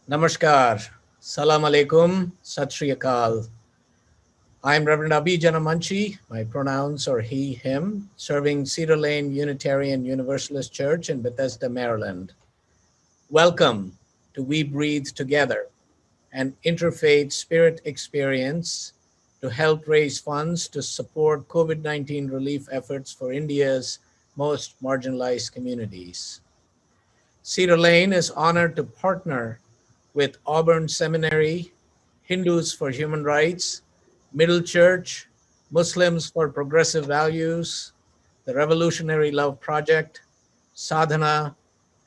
Namaskar, Salam Alaikum, Sat Shri Akal. I'm Reverend Abhi Janamanchi. My pronouns are he, him, serving Cedar Lane Unitarian Universalist Church in Bethesda, Maryland. Welcome to We Breathe Together, an interfaith spirit experience to help raise funds to support COVID-19 relief efforts for India's most marginalized communities. Cedar Lane is honored to partner with Auburn Seminary, Hindus for Human Rights, Middle Church, Muslims for Progressive Values, the Revolutionary Love Project, Sadhana,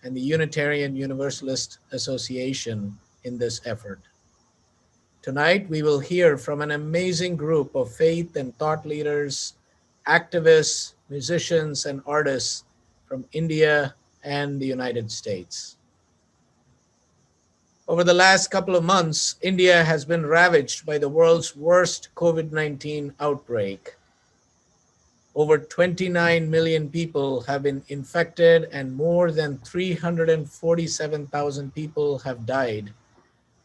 and the Unitarian Universalist Association in this effort. Tonight, we will hear from an amazing group of faith and thought leaders, activists, musicians, and artists from India and the United States. Over the last couple of months, India has been ravaged by the world's worst COVID-19 outbreak. Over 29 million people have been infected and more than 347,000 people have died,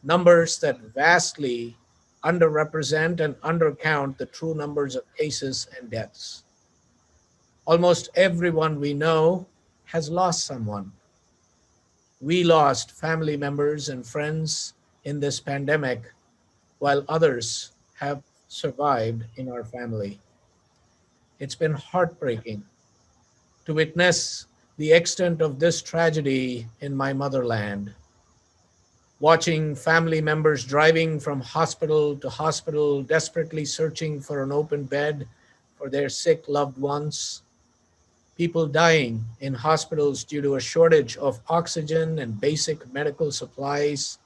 numbers that vastly underrepresent and undercount the true numbers of cases and deaths. Almost everyone we know has lost someone. We lost family members and friends in this pandemic, while others have survived in our family. It's been heartbreaking to witness the extent of this tragedy in my motherland. Watching family members driving from hospital to hospital, desperately searching for an open bed for their sick loved ones. People dying in hospitals due to a shortage of oxygen and basic medical supplies,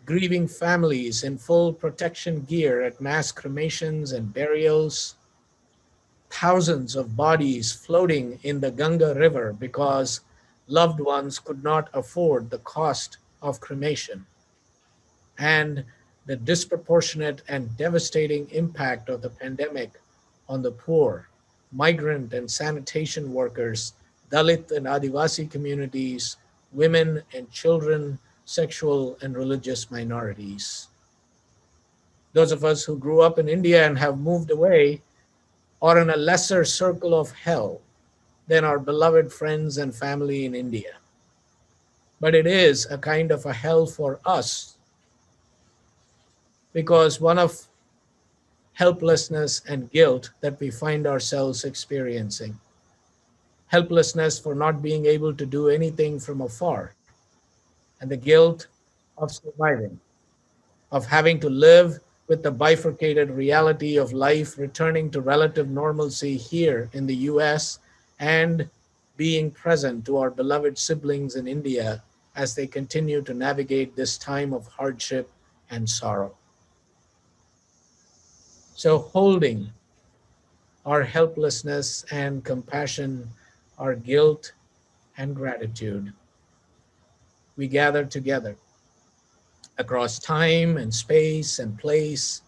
grieving families in full protection gear at mass cremations and burials, thousands of bodies floating in the Ganga River because loved ones could not afford the cost of cremation, and the disproportionate and devastating impact of the pandemic on the poor, migrant and sanitation workers, Dalit and Adivasi communities, women and children, sexual and religious minorities. Those of us who grew up in India and have moved away are in a lesser circle of hell than our beloved friends and family in India. But it is a kind of a hell for us because one of helplessness and guilt that we find ourselves experiencing. Helplessness for not being able to do anything from afar, and the guilt of surviving, of having to live with the bifurcated reality of life returning to relative normalcy here in the US and being present to our beloved siblings in India as they continue to navigate this time of hardship and sorrow. So holding our helplessness and compassion, our guilt and gratitude, we gather together across time and space and place,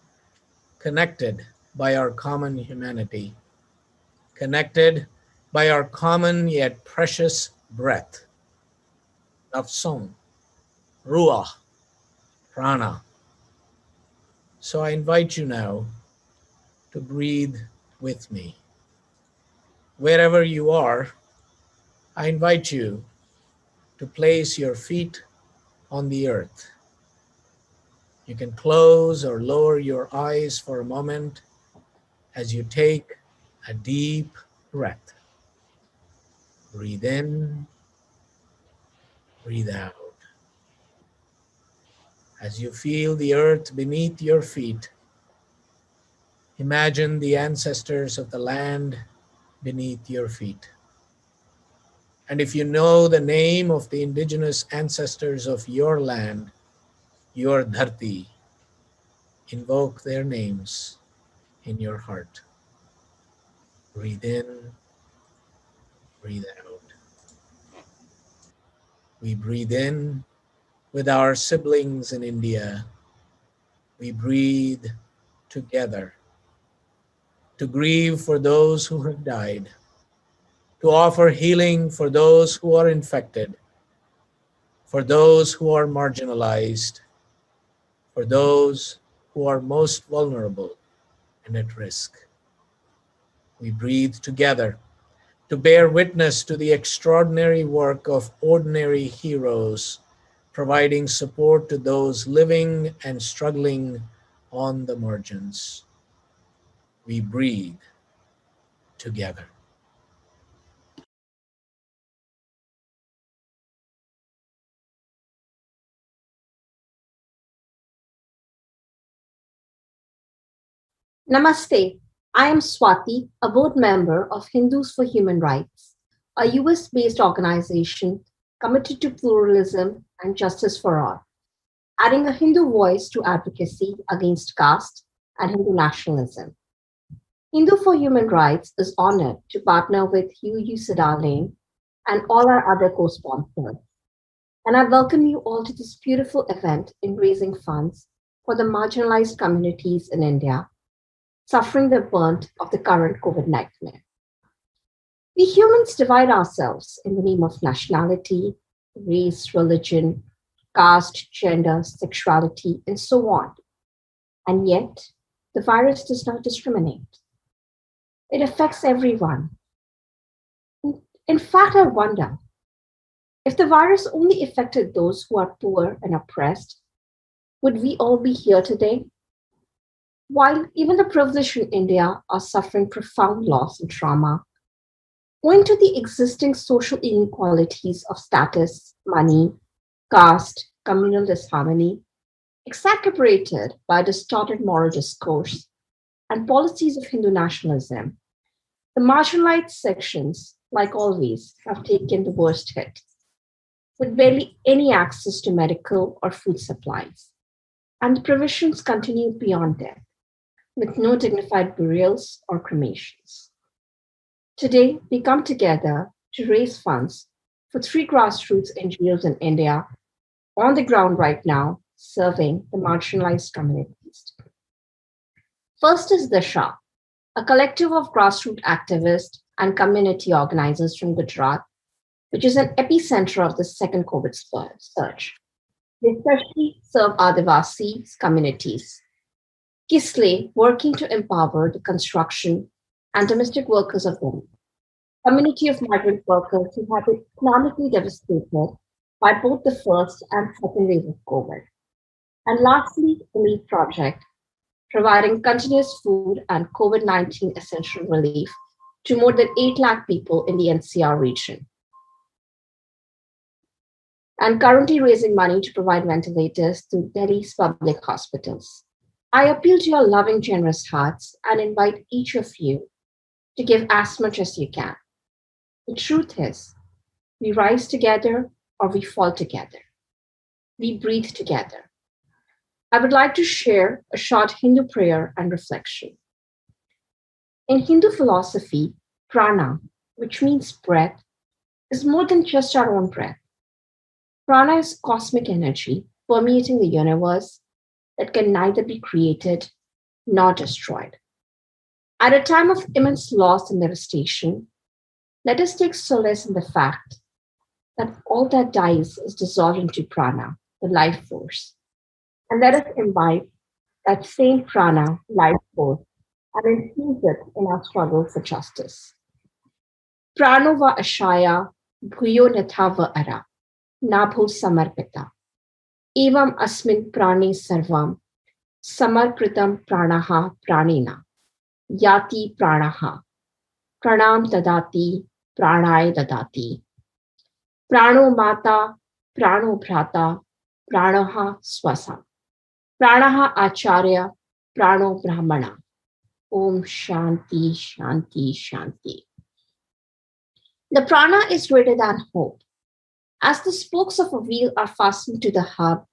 connected by our common humanity, connected by our common yet precious breath, nafson, ruach, prana. So I invite you now to breathe with me. Wherever you are, I invite you to place your feet on the earth. You can close or lower your eyes for a moment as you take a deep breath. Breathe in, breathe out. As you feel the earth beneath your feet, imagine the ancestors of the land beneath your feet. And if you know the name of the indigenous ancestors of your land, your dharti, invoke their names in your heart. Breathe in, breathe out. We breathe in with our siblings in India. We breathe together to grieve for those who have died, to offer healing for those who are infected, for those who are marginalized, for those who are most vulnerable and at risk. We breathe together to bear witness to the extraordinary work of ordinary heroes, providing support to those living and struggling on the margins. We breathe together. Namaste. I am Swati, a board member of Hindus for Human Rights, a US based organization committed to pluralism and justice for all, adding a Hindu voice to advocacy against caste and Hindu nationalism. Hindu for Human Rights is honored to partner with UU Lane and all our other co sponsors. And I welcome you all to this beautiful event in raising funds for the marginalized communities in India suffering the brunt of the current COVID nightmare. We humans divide ourselves in the name of nationality, race, religion, caste, gender, sexuality, and so on. And yet, the virus does not discriminate. It affects everyone. In fact, I wonder if the virus only affected those who are poor and oppressed, would we all be here today? While even the privileged in India are suffering profound loss and trauma, owing to the existing social inequalities of status, money, caste, communal disharmony, exacerbated by distorted moral discourse and policies of Hindu nationalism, the marginalized sections, like always, have taken the worst hit, with barely any access to medical or food supplies. And the provisions continue beyond death, with no dignified burials or cremations. Today, we come together to raise funds for three grassroots NGOs in India on the ground right now, serving the marginalized communities. First is DISHA, a collective of grassroots activists and community organizers from Gujarat, which is an epicenter of the second COVID surge. They especially serve Adivasi communities. Kislay, working to empower the construction and domestic workers of women, community of migrant workers who have been economically devastated by both the first and second wave of COVID. And lastly, Umeed Project, providing continuous food and COVID-19 essential relief to more than 8 lakh people in the NCR region, and currently raising money to provide ventilators to Delhi's public hospitals. I appeal to your loving, generous hearts and invite each of you to give as much as you can. The truth is, we rise together or we fall together. We breathe together. I would like to share a short Hindu prayer and reflection. In Hindu philosophy, prana, which means breath, is more than just our own breath. Prana is cosmic energy permeating the universe that can neither be created nor destroyed. At a time of immense loss and devastation, let us take solace in the fact that all that dies is dissolved into prana, the life force. And let us imbibe that same prana, life force, and infuse it in our struggle for justice. Pranova ashaya bhuyo nathava ara, nabho samarpita. Evam asmin prani sarvam, samarkritam pranaha pranina, yati pranaha, pranam dadati, pranay dadati. Prano mata, prano bhrata, pranaha swasa. Pranaha acharya, prano brahmana. Om Shanti, Shanti, Shanti. The prana is greater than hope. As the spokes of a wheel are fastened to the hub,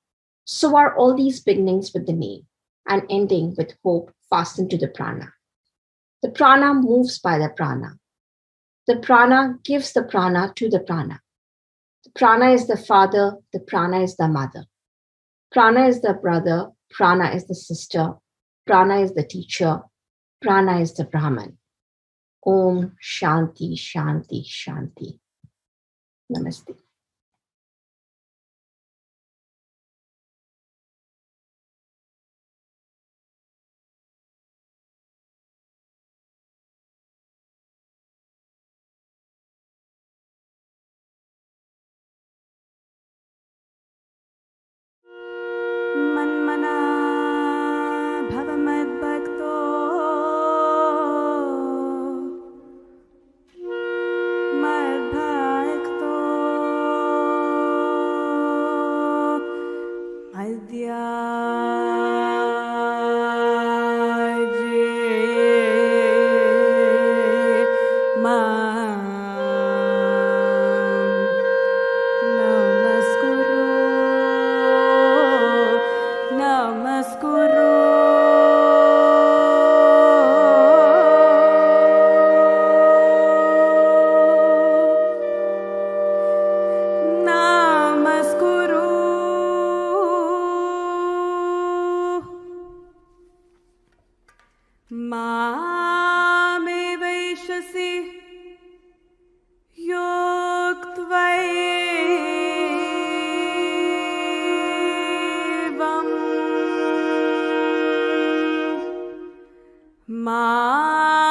so are all these beginnings with the name and ending with hope fastened to the prana. The prana moves by the prana. The prana gives the prana to the prana. The prana is the father, the prana is the mother. Prana is the brother, prana is the sister, prana is the teacher, prana is the Brahman. Om Shanti, Shanti, Shanti. Namaste. मन्मना भव मद्भक्तो मद्भक्तो मद्याजे नमस्कुरु नमस्कुरु नमस्कुरु मामेवैषसि योक्त्वैवम् मामेवैषसि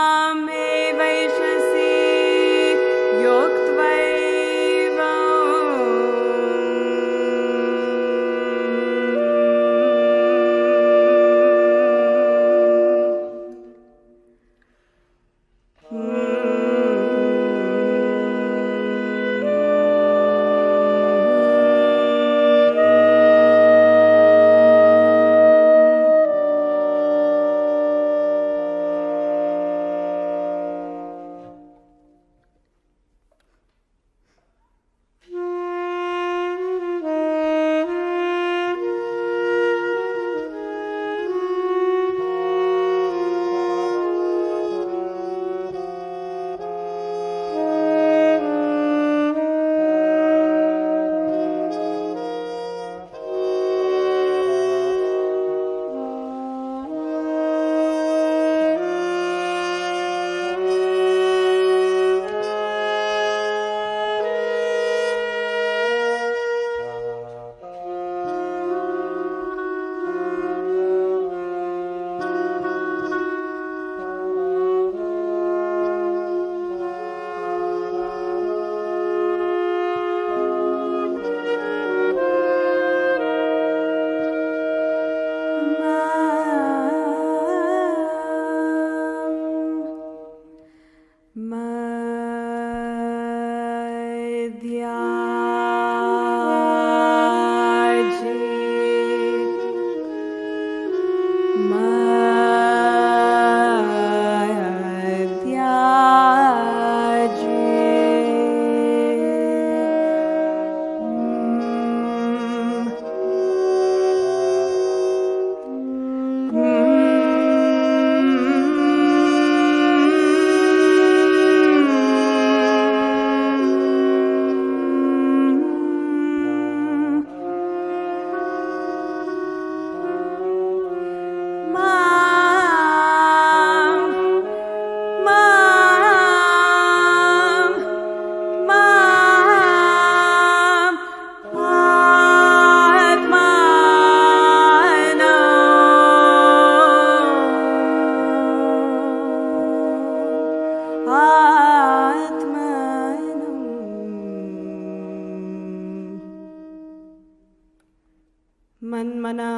मन्मना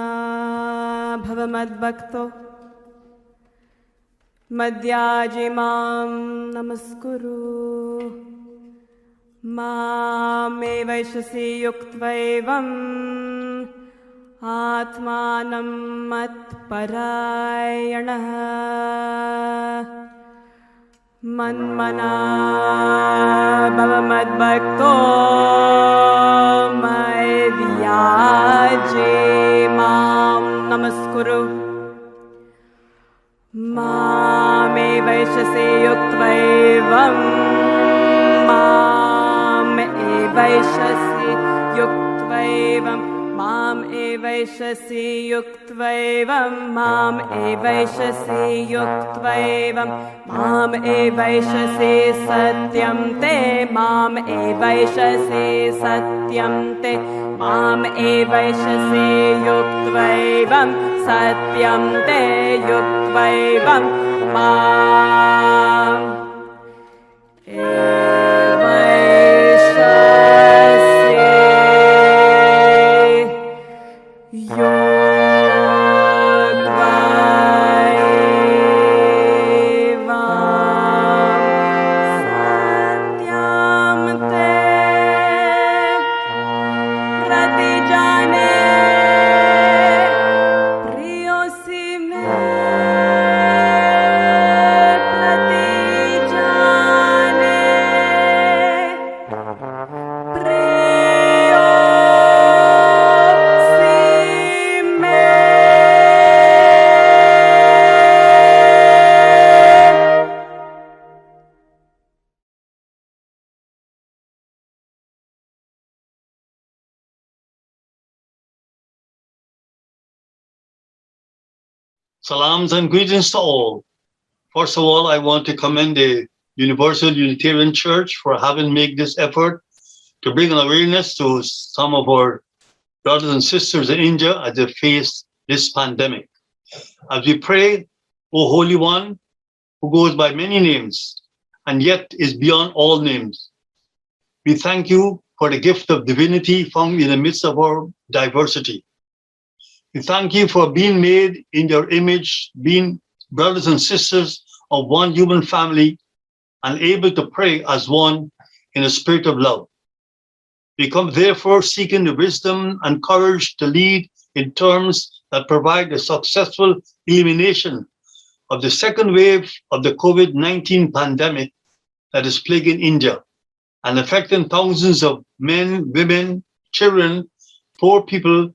भव मद्भक्तो मद्याजे मां नमस्कुरु मामेवैषसि युक्त्वैवम् आत्मानं मत्परायणः मन्मना भव मद्भक्तो मद्याजे मां नमस्कुरु मामेवैषसि युक्त्वैवम् मामेवैषसि युक्त्वैवम् मामेवैषसि युक्त्वैवम् मामेवैषसि युक्त्वैवम् मामेवैषसि सत्यं ते मामेवैषसि सत्यं ते मामेवैषसि युक्त्वैवम् सत्यं ते युक्त्वैवम् माम् एवैषसि प्रति जाने प्रियोसी में प्रति जाने प्रियोसी में Salams and greetings to all. First of all, I want to commend the Universal Unitarian Church for having made this effort to bring an awareness to some of our brothers and sisters in India as they face this pandemic. As we pray, O Holy One, who goes by many names and yet is beyond all names, we thank you for the gift of divinity found in the midst of our diversity. We thank you for being made in your image, being brothers and sisters of one human family and able to pray as one in a spirit of love. We come therefore seeking the wisdom and courage to lead in terms that provide a successful elimination of the second wave of the COVID-19 pandemic that is plaguing India and affecting thousands of men, women, children, poor people,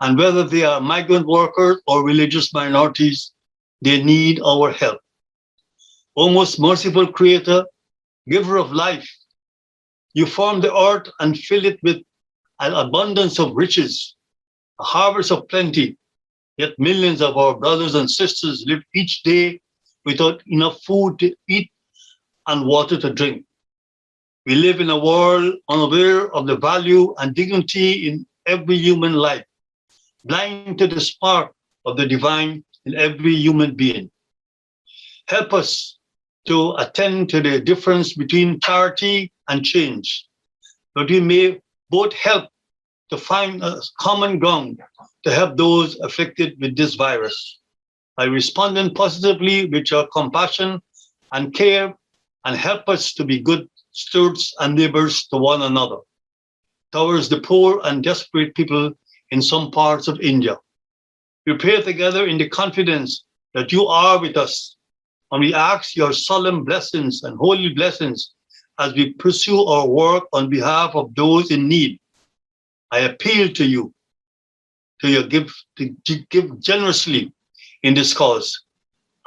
and whether they are migrant workers or religious minorities, they need our help. O most merciful Creator, giver of life, you formed the earth and fill it with an abundance of riches, a harvest of plenty, yet millions of our brothers and sisters live each day without enough food to eat and water to drink. We live in a world unaware of the value and dignity in every human life, blind to the spark of the divine in every human being. Help us to attend to the difference between charity and change, that we may both help to find a common ground to help those afflicted with this virus by responding positively with your compassion and care, and help us to be good stewards and neighbors to one another, towards the poor and desperate people in some parts of India. We pray together in the confidence that you are with us, and we ask your solemn blessings and holy blessings as we pursue our work on behalf of those in need. I appeal to you to give generously in this cause,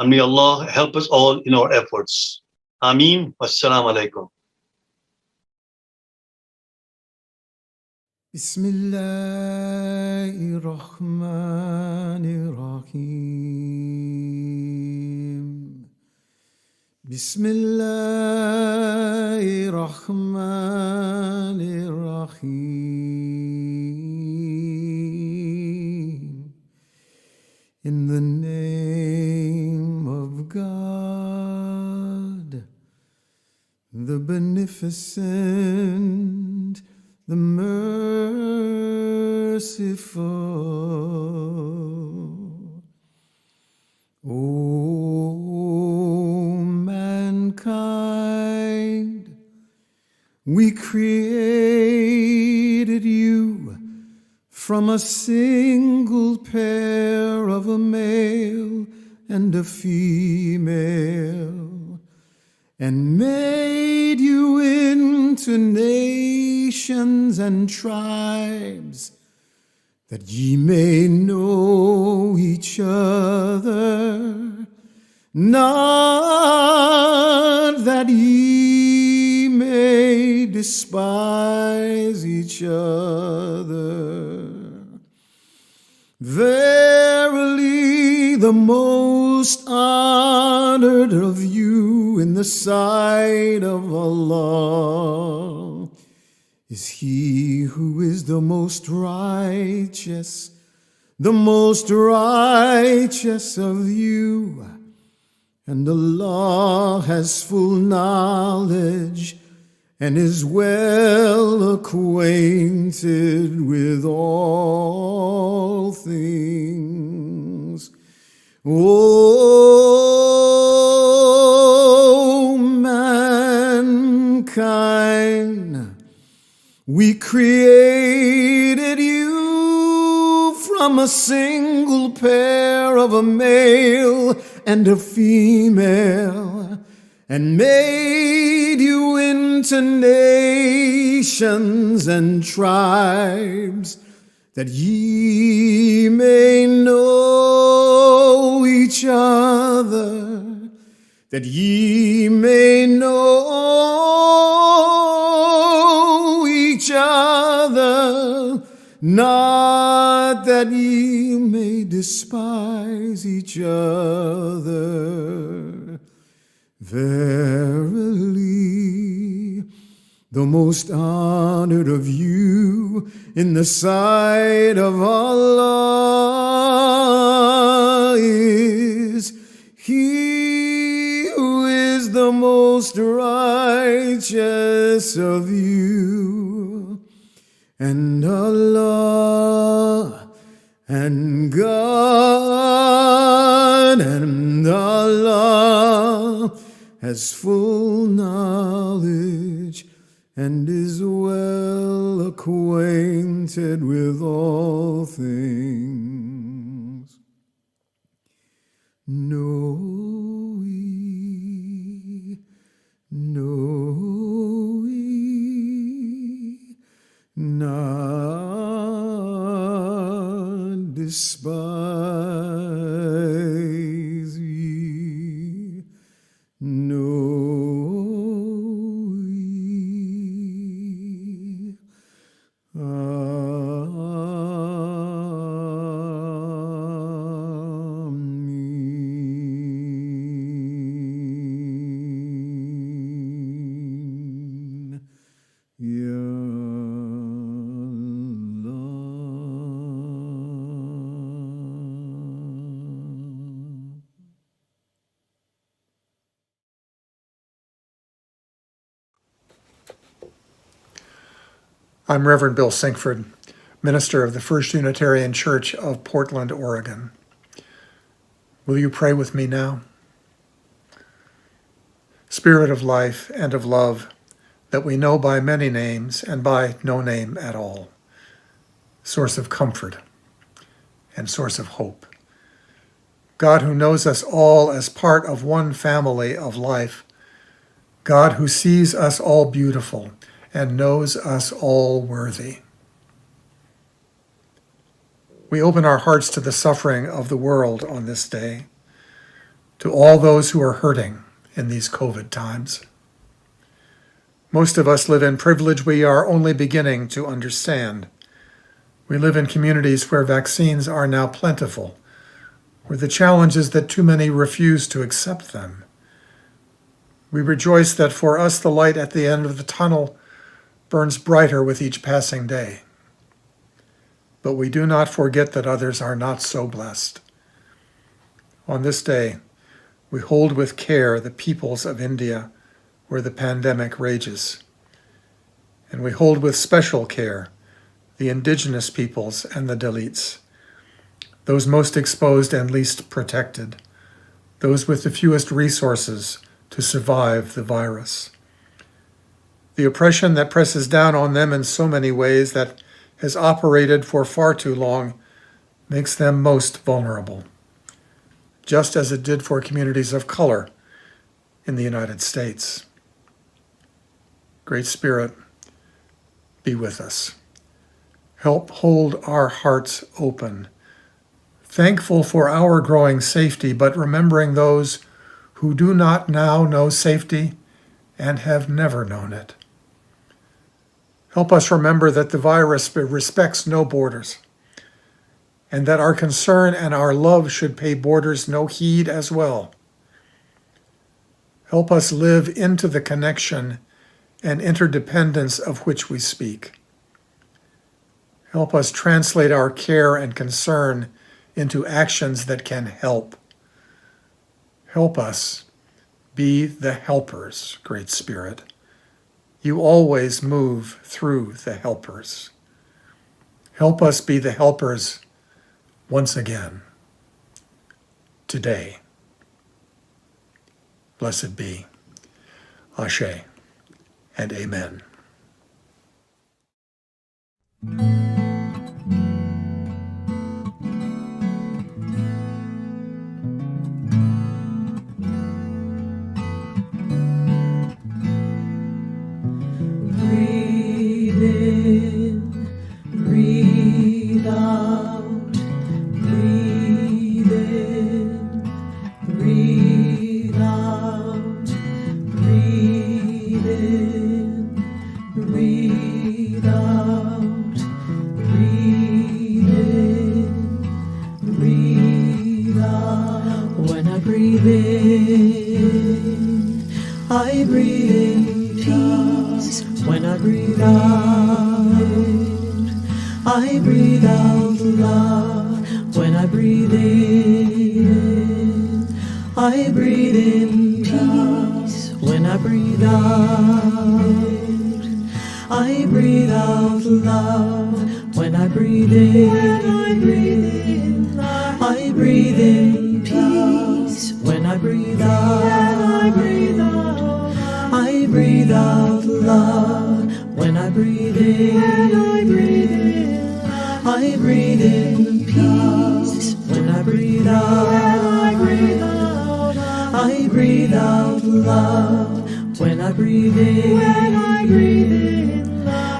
and may Allah help us all in our efforts. Ameen. Wassalamu alaikum. بسم الله الرحمن الرحيم بسم الله الرحمن الرحيم In the name of God, the beneficent, the merciful. O mankind, we created you from a single pair of a male and a female, and made you into nations and tribes, that ye may know each other, not that ye may despise each other. Verily, the most honored of you in the sight of Allah is he who is the most righteous of you. And Allah has full knowledge and is well acquainted with all things. O mankind, we created from a single pair of a male and a female, and made you into nations and tribes, that ye may know each other, that ye may know each other, not that ye may despise each other. Verily, the most honored of you in the sight of Allah is he who is the most righteous of you. And Allah and God and Allah has full knowledge and is well acquainted with all things. Know ye, not despise ye, know ye. Amen. Ya Allah. I'm Reverend Bill Sinkford, minister of the First Unitarian Church of Portland, Oregon. Will you pray with me now? Spirit of life and of love, that we know by many names and by no name at all, source of comfort and source of hope. God who knows us all as part of one family of life, God who sees us all beautiful and knows us all worthy. We open our hearts to the suffering of the world on this day, to all those who are hurting in these COVID times. Most of us live in privilege we are only beginning to understand. We live in communities where vaccines are now plentiful, where the challenge is that too many refuse to accept them. We rejoice that for us the light at the end of the tunnel burns brighter with each passing day. But we do not forget that others are not so blessed. On this day, we hold with care the peoples of India where the pandemic rages. And we hold with special care the indigenous peoples and the Dalits, those most exposed and least protected, those with the fewest resources to survive the virus. The oppression that presses down on them in so many ways, that has operated for far too long, makes them most vulnerable, just as it did for communities of color in the United States. Great Spirit, be with us. Help hold our hearts open, thankful for our growing safety, but remembering those who do not now know safety and have never known it. Help us remember that the virus respects no borders, and that our concern and our love should pay borders no heed as well. Help us live into the connection and interdependence of which we speak. Help us translate our care and concern into actions that can help. Help us be the helpers, Great Spirit. You always move through the helpers. Help us be the helpers once again, today. Blessed be. Ashe and amen. breathe out, breathe in, breathe out, breathe in, breathe out, breathe in, breathe out. When I breathe in, I breathe in peace. When I breathe out, I breathe out love. When I breathe in, I breathe in peace. When I breathe out, I breathe out love. When I breathe in, I breathe in peace. When I breathe out, I breathe out love. When I breathe in, I breathe in peace. When I breathe out, I breathe out love. When I breathe in,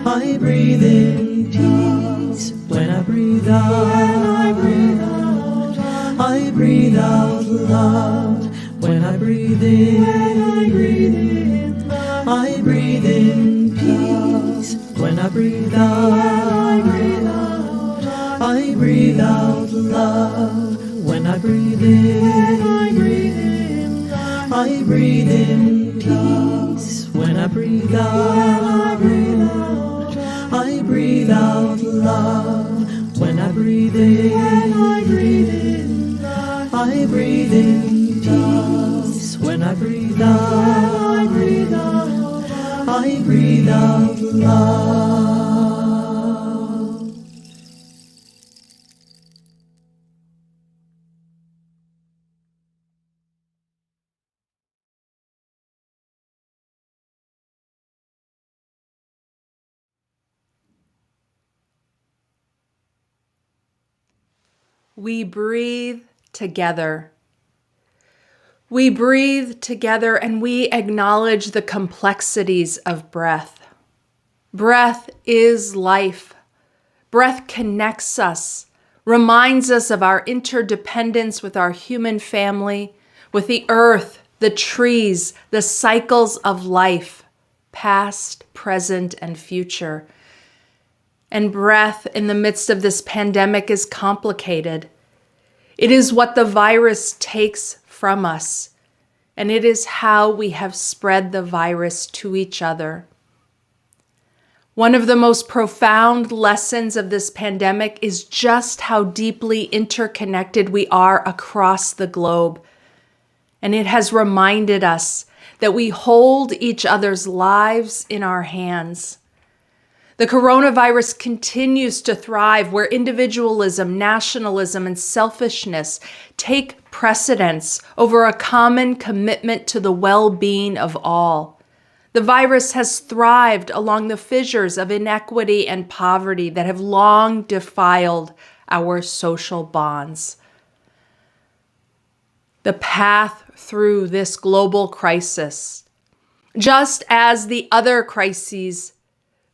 I breathe in peace. When I breathe out, I breathe out love. When I breathe in, I breathe in peace. When I breathe out, I breathe out love. When I breathe in, I breathe in peace. When I breathe out, I breathe out love. When I breathe in, I breathe in peace. When I breathe out, I breathe out love. We breathe together. We breathe together and we acknowledge the complexities of breath. Breath is life. Breath connects us, reminds us of our interdependence with our human family, with the earth, the trees, the cycles of life, past, present, and future. And breath in the midst of this pandemic is complicated. It is what the virus takes from us, and it is how we have spread the virus to each other. One of the most profound lessons of this pandemic is just how deeply interconnected we are across the globe. And it has reminded us that we hold each other's lives in our hands. The coronavirus continues to thrive where individualism, nationalism, and selfishness take precedence over a common commitment to the well-being of all. The virus has thrived along the fissures of inequity and poverty that have long defiled our social bonds. The path through this global crisis, just as the other crises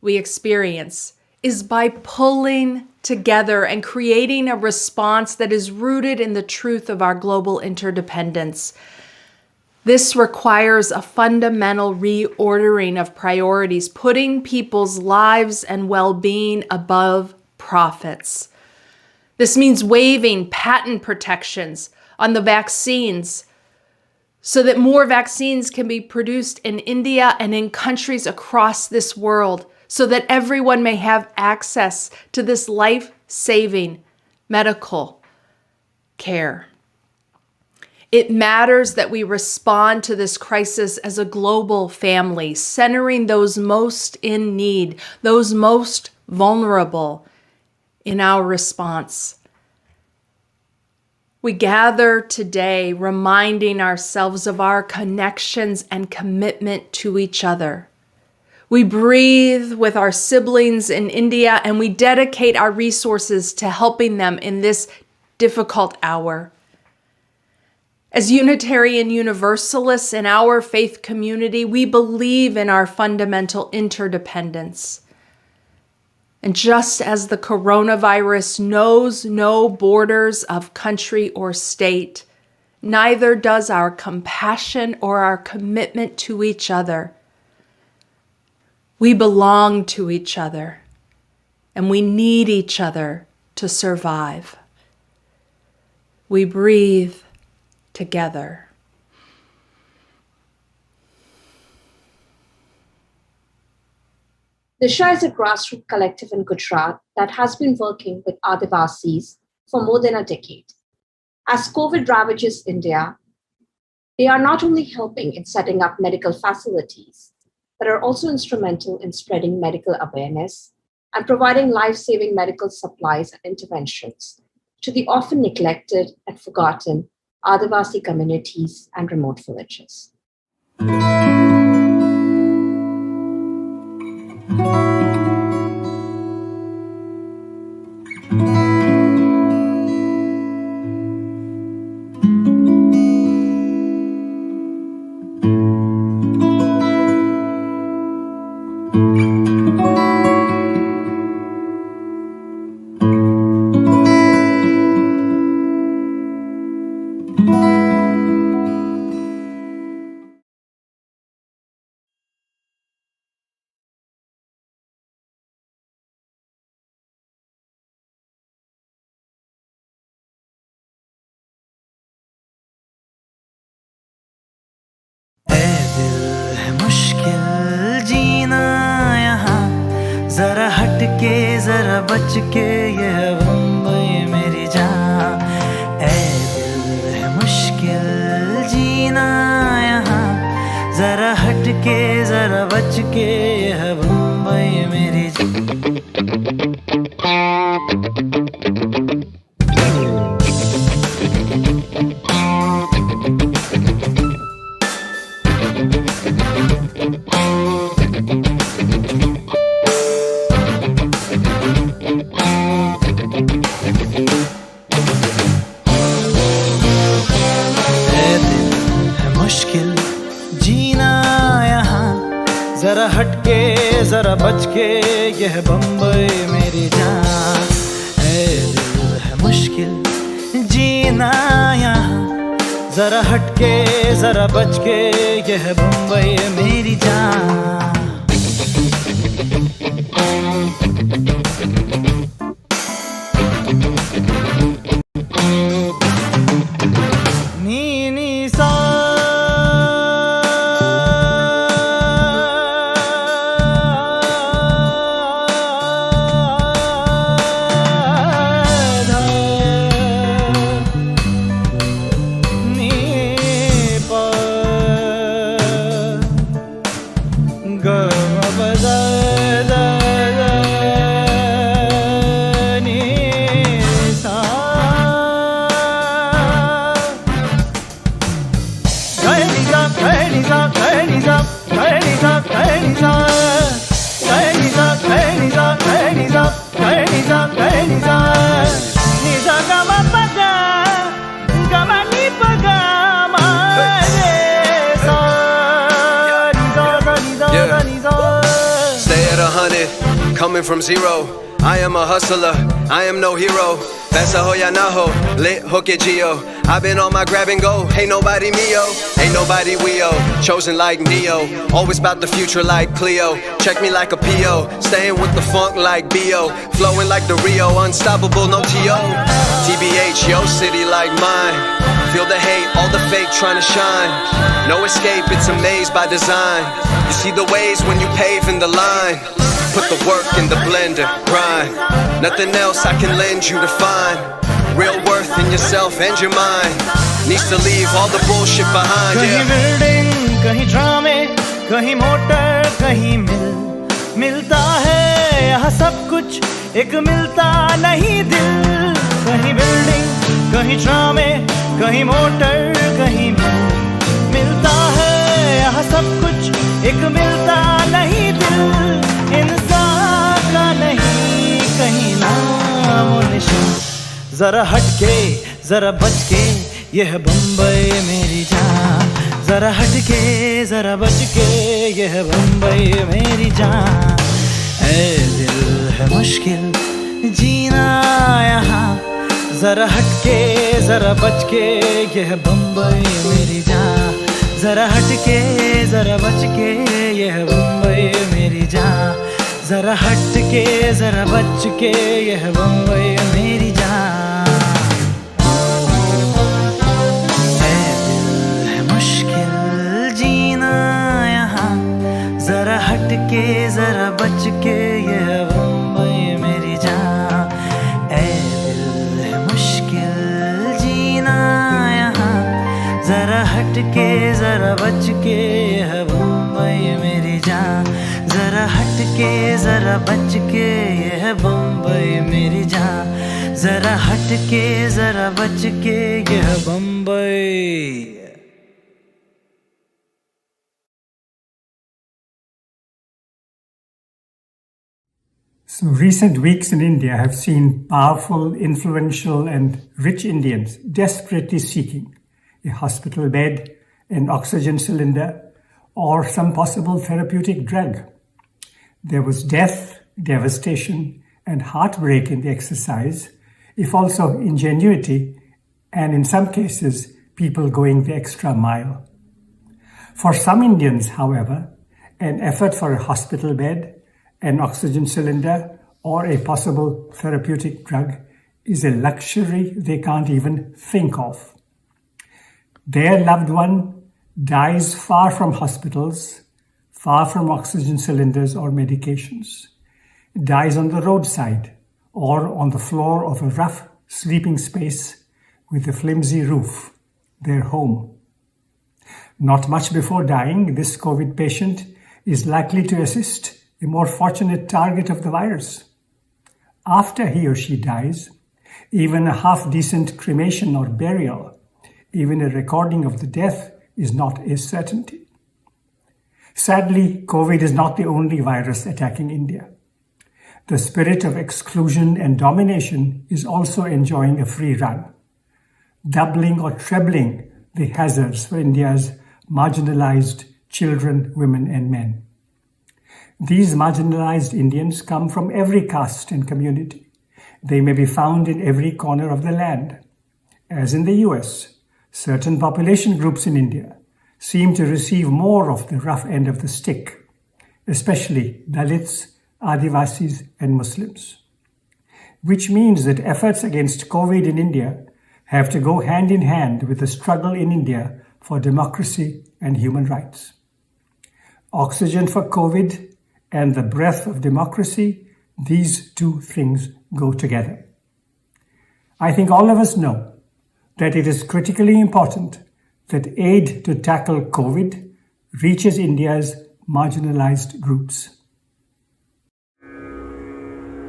we experience, is by pulling together and creating a response that is rooted in the truth of our global interdependence. This requires a fundamental reordering of priorities, putting people's lives and well-being above profits. This means waiving patent protections on the vaccines so that more vaccines can be produced in India and in countries across this world, so that everyone may have access to this life-saving medical care. It matters that we respond to this crisis as a global family, centering those most in need, those most vulnerable in our response. We gather today reminding ourselves of our connections and commitment to each other. We breathe with our siblings in India, and we dedicate our resources to helping them in this difficult hour. As Unitarian Universalists in our faith community, we believe in our fundamental interdependence. And just as the coronavirus knows no borders of country or state, neither does our compassion or our commitment to each other. We belong to each other, and we need each other to survive. We breathe together. DISHA is a grassroots collective in Gujarat that has been working with Adivasis for more than a decade. As COVID ravages India, they are not only helping in setting up medical facilities, but are also instrumental in spreading medical awareness and providing life-saving medical supplies and interventions to the often neglected and forgotten Adivasi communities and remote villages. जरा हट के जरा बच के ये बम्बई मेरी जान ऐ दिल है मुश्किल जीना यहाँ जरा हट के जरा बच के ये बम्बई मेरी जरा हटके जरा बच के यह बम्बई मेरी जान है दिल है मुश्किल जीना यहाँ जरा हटके जरा बच के यह बम्बई मेरी जान Coming from zero, I am a hustler, I am no hero. Pesa ho ya na ho, lit hook it geo. I've been on my grab and go, ain't nobody me-o, ain't nobody we-o. Chosen like Neo, always about the future like Cleo. Check me like a P.O., staying with the funk like B.O. Flowing like the Rio, unstoppable, no T.O. TBH, yo city like mine. Feel the hate, all the fake trying to shine. No escape, it's a maze by design. You see the ways when you pave in the line. Put the work in the blender, grind. Nothing else I can lend you to find. Real worth in yourself and your mind. Needs to leave all the bullshit behind. कहीं building, कहीं ड्रामे, कहीं motor, कहीं मिलता है यहाँ सब कुछ, एक मिलता नहीं दिल. कहीं बिल्डिंग, कहीं ड्रामे, कहीं मोटर, कहीं मिलता है यहाँ सब कुछ, एक मिलता नहीं दिल. इंसान का नहीं कहीं नाम निशान. जरा हटके जरा बच के यह बम्बई मेरी जान. जरा हटके जरा बच के यह बम्बई मेरी जान. है दिल है मुश्किल जीना यहाँ, जरा हटके जरा बचके यह बम्बई मेरी जान, जरा हटके जरा बचके यह बम्बई मेरी जान, जरा हटके जरा बचके यह बम्बई मेरी जान। है दिल है मुश्किल जीना यहाँ, जरा हटके जरा बचके यह बम्बई मेरी जान। ऐ दिल है मुश्किल जीना यहाँ, जरा हटके जरा बचके यह बम्बई मेरी जान, जरा हटके जरा बचके यह बम्बई मेरी जान, जरा हटके जरा बचके यह Bombay. So recent weeks in India have seen powerful, influential and rich Indians desperately seeking a hospital bed, an oxygen cylinder, or some possible therapeutic drug. There was death, devastation, and heartbreak in the exercise, if also ingenuity, and in some cases, people going the extra mile. For some Indians, however, an effort for a hospital bed, an oxygen cylinder, or a possible therapeutic drug is a luxury they can't even think of. Their loved one dies far from hospitals, far from oxygen cylinders or medications, dies on the roadside or on the floor of a rough sleeping space with a flimsy roof, their home. Not much before dying, this COVID patient is likely to assist a more fortunate target of the virus. After he or she dies, even a half-decent cremation or burial, even a recording of the death is not a certainty. Sadly, COVID is not the only virus attacking India. The spirit of exclusion and domination is also enjoying a free run, doubling or trebling the hazards for India's marginalized children, women, and men. These marginalized Indians come from every caste and community. They may be found in every corner of the land. As in the US, certain population groups in India seem to receive more of the rough end of the stick, especially Dalits, Adivasis, and Muslims. Which means that efforts against COVID in India have to go hand in hand with the struggle in India for democracy and human rights. Oxygen for COVID and the breath of democracy, these two things go together. I think all of us know that it is critically important that aid to tackle COVID reaches India's marginalized groups.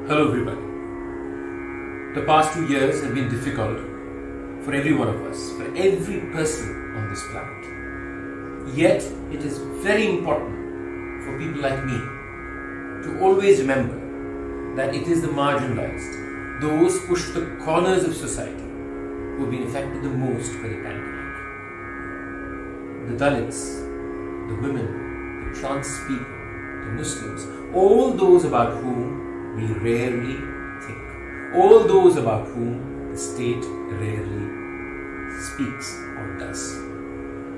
Hello everybody. The past 2 years have been difficult for every one of us, for every person on this planet. Yet it is very important for people like me to always remember that it is the marginalized, those pushed to the corners of society, who have been affected the most by the pandemic. The Dalits, the women, the trans people, the Muslims, all those about whom we rarely think, all those about whom the state rarely speaks or does.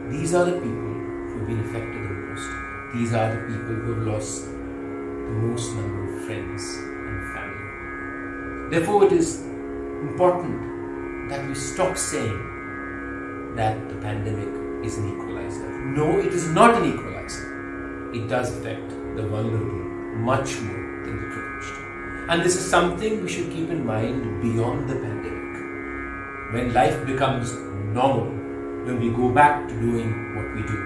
These are the people who have been affected the most. These are the people who have lost the most number of friends and family. Therefore, it is important that we stop saying that the pandemic is an equalizer. No, it is not an equalizer. It does affect the vulnerable much more than the privileged. And this is something we should keep in mind beyond the pandemic. When life becomes normal, when we go back to doing what we do,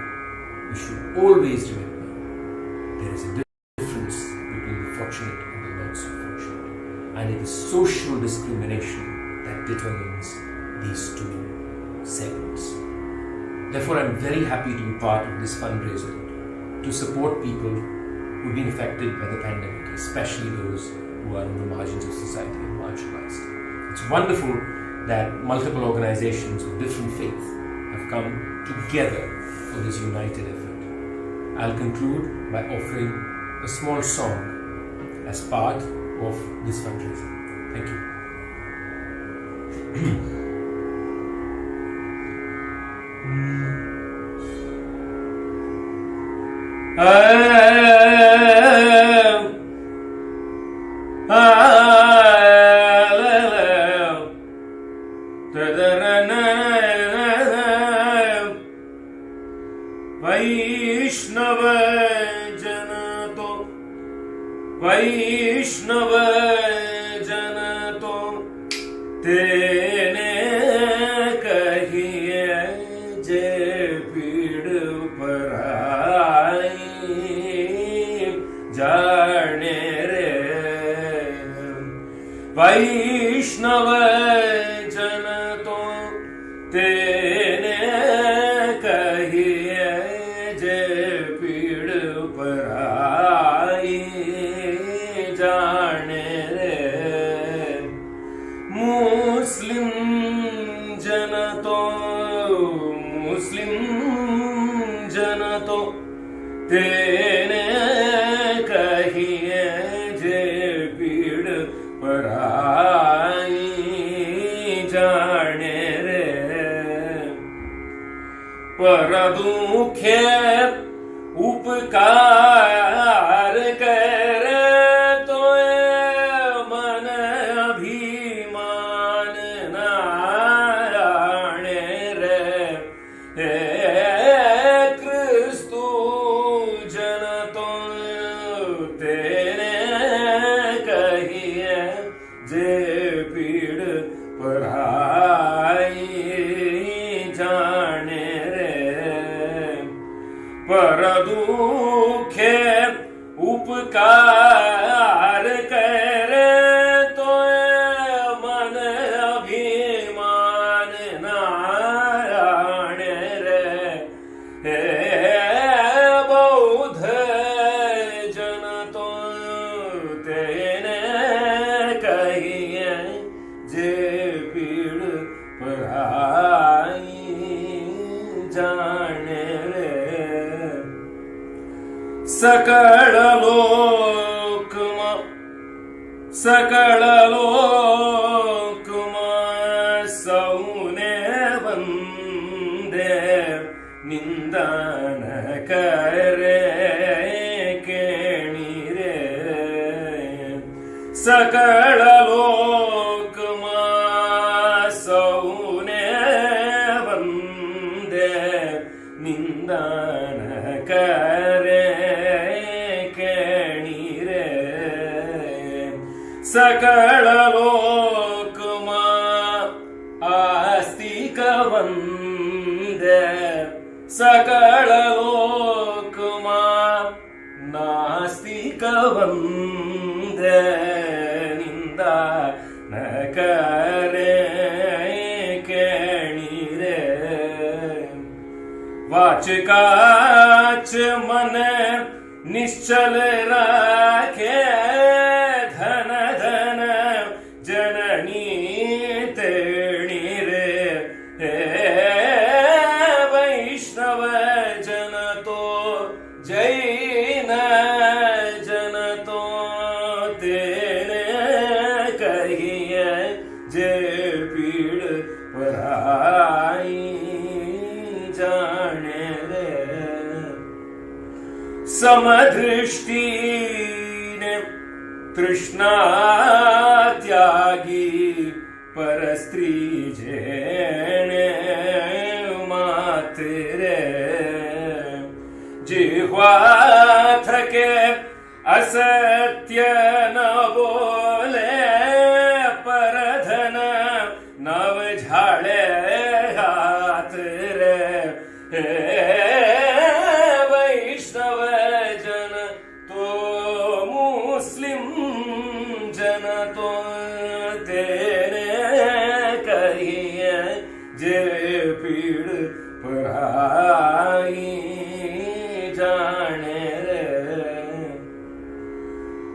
we should always remember there is a difference between the fortunate and the not so fortunate. And it is social discrimination that determines these two segments. Therefore, I'm very happy to be part of this fundraiser to support people who've been affected by the pandemic, especially those who are on the margins of society and marginalized. It's wonderful that multiple organizations of different faith have come together for this united effort. I'll conclude by offering a small song as part of this fundraiser. Thank you. वैष्णव जन तो तेने कहिए जे पीड़ पराई जाने रे वैष्णव जन तो तेने कहिए जे पीड़ पराई जाने रे मुस्लिम जन तो तेने कहिए जे पीड़ पराई जाने रे पर दुखे उपकार करे तो मन अभिमान नारायणे रे हे क्रिस्तु जन तो तेने कहिए जे पीड़ पराई जाने रे पर दुखे उपकार करे तो मन अभिमान नारायण रे हे बौद्ध जन तो तेने कहिए जे पीड़ पराई जाने रे सकल लोकमा सौने वंदे निंदन करे केणी रे सकल लोकमा सौने वंदे निंदन करे सकल लोकमा आस्तिक वंदे सकल लोकमा नास्तिक वंदे निंदा न करे केणी रे वाचकाच मन निश्चल राखे धन धन जननी तेणी रे हे वैष्णव जन तो जैन जन तो तेने कहिए जे पीड़ पराई जाने रे समदृष्टि ने तृष्णा त्यागी पर स्त्री जेने मातरे जिह्वा थके असत्य न बोले पर धन नव झाड़े हाथ रे हे वैष्णव जन तो मुस्लिम जन तो तेने कहिए जे पीड़ पराई जाने रे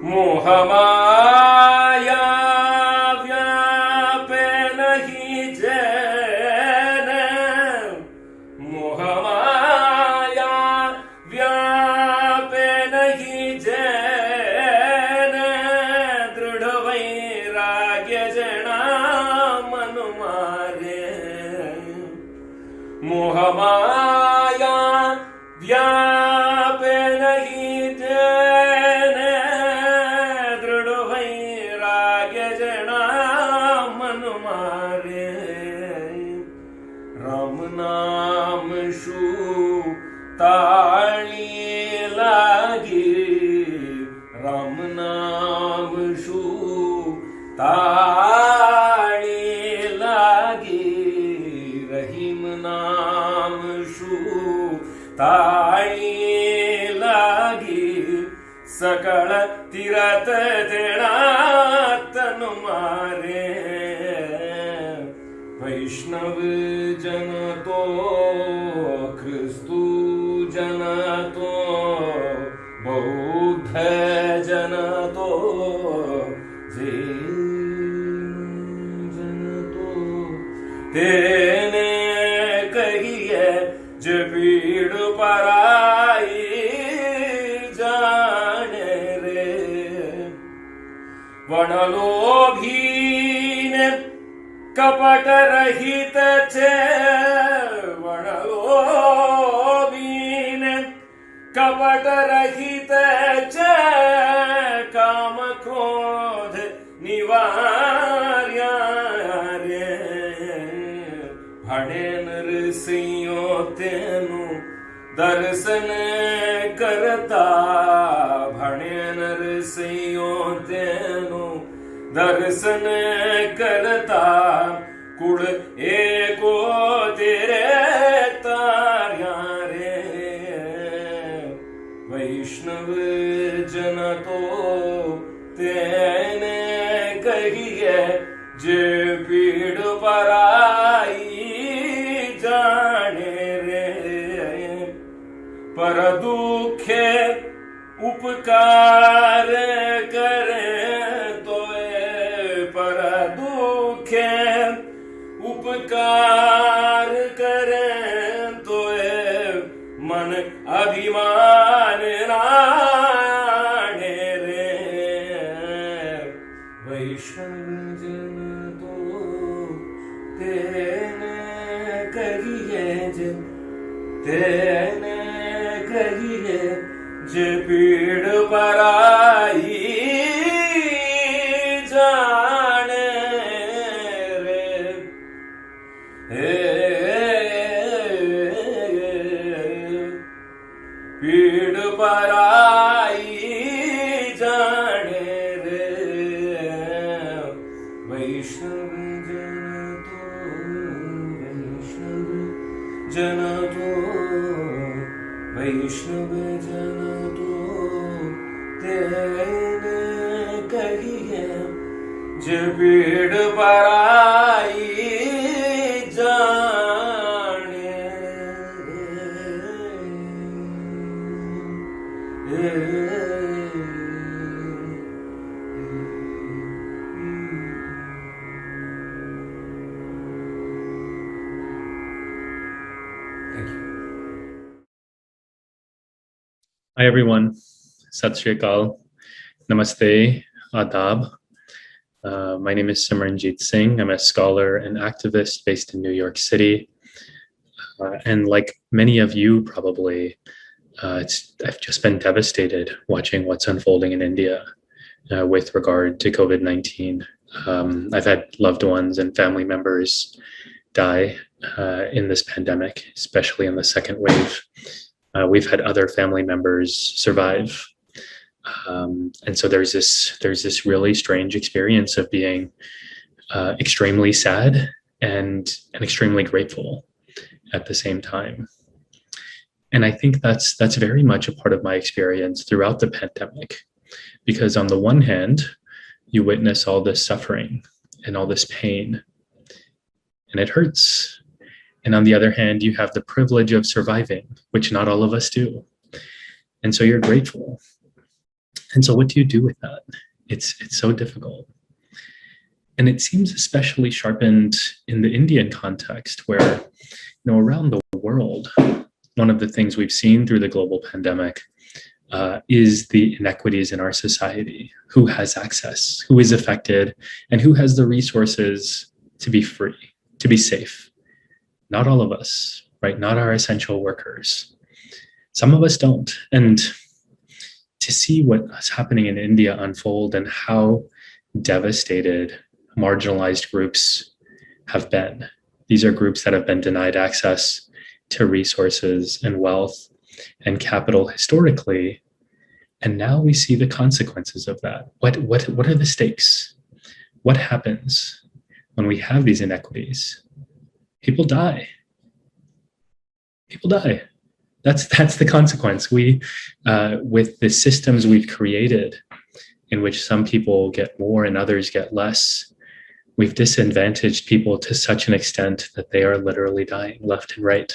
मोह माया व्यापे नहीं जैन मोह माया व्यापे नहीं जैन मोहमाया व्यापे नहीं तेने दृढ़ वैराग्य जना मन मारे राम नाम शू ताली लागी राम नाम शू ताली लागी रहीम नाम शू ताली लागी सकळ तीरथ तेणा तन मारे वैष्णव जन तो ख्रिस्तु जन तो बौद्ध जन तो जन तो तेने कहिए जे पीड़ पराई जाने रे वनलोभीन कपट रहित छे वनलोभीन कपट रहित छे काम क्रोध निवार्या रे भणे नरसिंहो तेनु दर्शन करता भणे नरसिंहो तेनु दर्शन करता कुल एको तेरे तार्या रे वैष्णव जन तो तेने कहिए जे पीड़ पराई जाने रे पर दुखे उपकार करे तो पर दुखे उपकार करे तो मन अभिमान राणे रे वैष्णव जन तो तेने कहिए तेने कहिए जे पीड़ पराई जाने रे पीड़ पराई जाने रे वैष्णव जन तो वैष्णव जन तो तेने कहिए जे पीड़ पराई जाने Hi everyone, Sat Shri Akal, Namaste, Adab. My name is Simranjit Singh. I'm a scholar and activist based in New York City. And like many of you probably, I've just been devastated watching what's unfolding in India with regard to COVID-19. I've had loved ones and family members die in this pandemic, especially in the second wave. We've had other family members survive. And so there's this really strange experience of being extremely sad and extremely grateful at the same time. And I think that's very much a part of my experience throughout the pandemic, because on the one hand, you witness all this suffering and all this pain, and it hurts. And on the other hand, you have the privilege of surviving, which not all of us do. And so you're grateful. And so what do you do with that? It's so difficult. And it seems especially sharpened in the Indian context where, around the world, one of the things we've seen through the global pandemic is the inequities in our society. Who has access, who is affected, and who has the resources to be free, to be safe. Not all of us. right? Not our essential workers. Some of us don't. And to see what's happening in India unfold and how devastated marginalized groups have been. These are groups that have been denied access to resources and wealth and capital historically. And now we see the consequences of that. What are the stakes? What happens when we have these inequities? People die. People die. That's the consequence. We, with the systems we've created, in which some people get more and others get less, we've disadvantaged people to such an extent that they are literally dying left and right.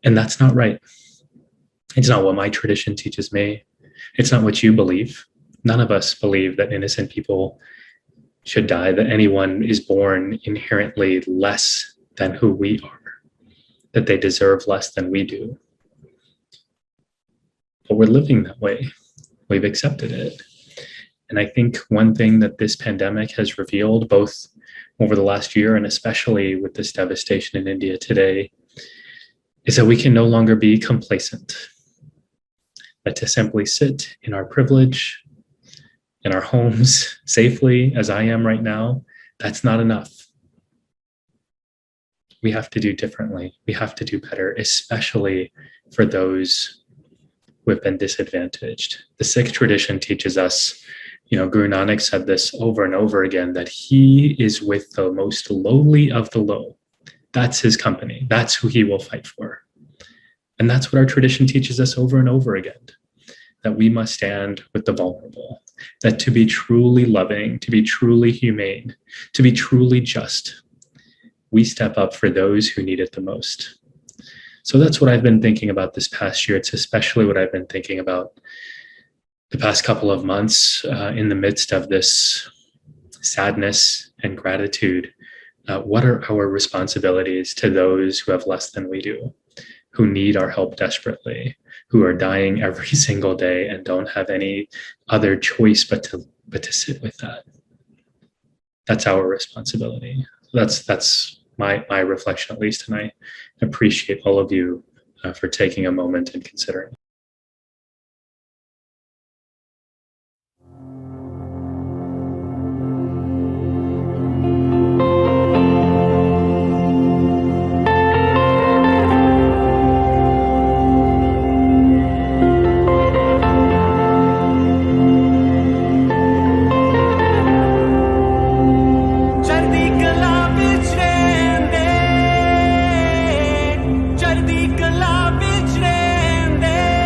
And that's not right. It's not what my tradition teaches me. It's not what you believe. None of us believe that innocent people should die, that anyone is born inherently less than who we are, that they deserve less than we do. But we're living that way. We've accepted it. And I think one thing that this pandemic has revealed, both over the last year and especially with this devastation in India today, is that we can no longer be complacent. That to simply sit in our privilege, in our homes safely, as I am right now, that's not enough. We have to do differently. We have to do better, especially for those who have been disadvantaged. The Sikh tradition teaches us, Guru Nanak said this over and over again, that he is with the most lowly of the low. That's his company. That's who he will fight for. And that's what our tradition teaches us over and over again, that we must stand with the vulnerable, that to be truly loving, to be truly humane, to be truly just, we step up for those who need it the most. So that's what I've been thinking about this past year. It's especially what I've been thinking about the past couple of months in the midst of this sadness and gratitude. What are our responsibilities to those who have less than we do, who need our help desperately, who are dying every single day and don't have any other choice but to sit with that? That's our responsibility. That's my reflection, at least, and I appreciate all of you for taking a moment and considering. ਚੜ੍ਹਦੀ ਕਲਾ ਵਿੱਚ ਰਹਿੰਦੇ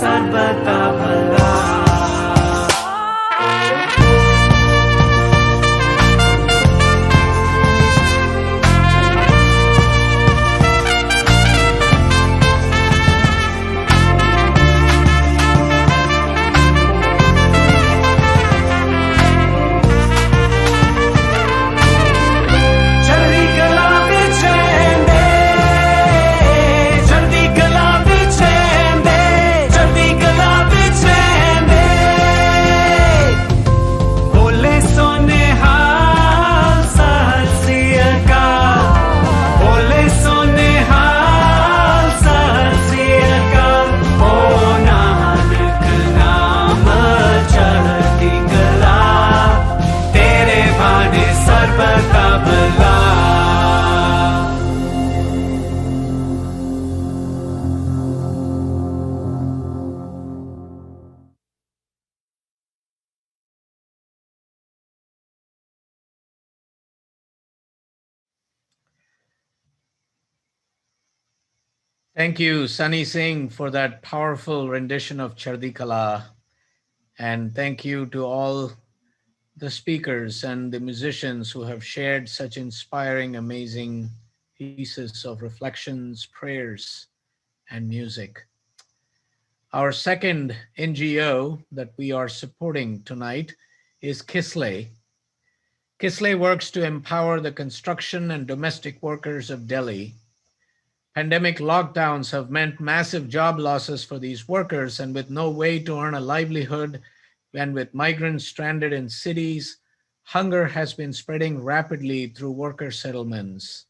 सर्वदा भला Thank you, Sunny Singh, for that powerful rendition of Chardi Kala. And thank you to all the speakers and the musicians who have shared such inspiring, amazing pieces of reflections, prayers, and music. Our second NGO that we are supporting tonight is Kislay. Kislay works to empower the construction and domestic workers of Delhi. Pandemic lockdowns have meant massive job losses for these workers, and with no way to earn a livelihood, and with migrants stranded in cities, hunger has been spreading rapidly through worker settlements.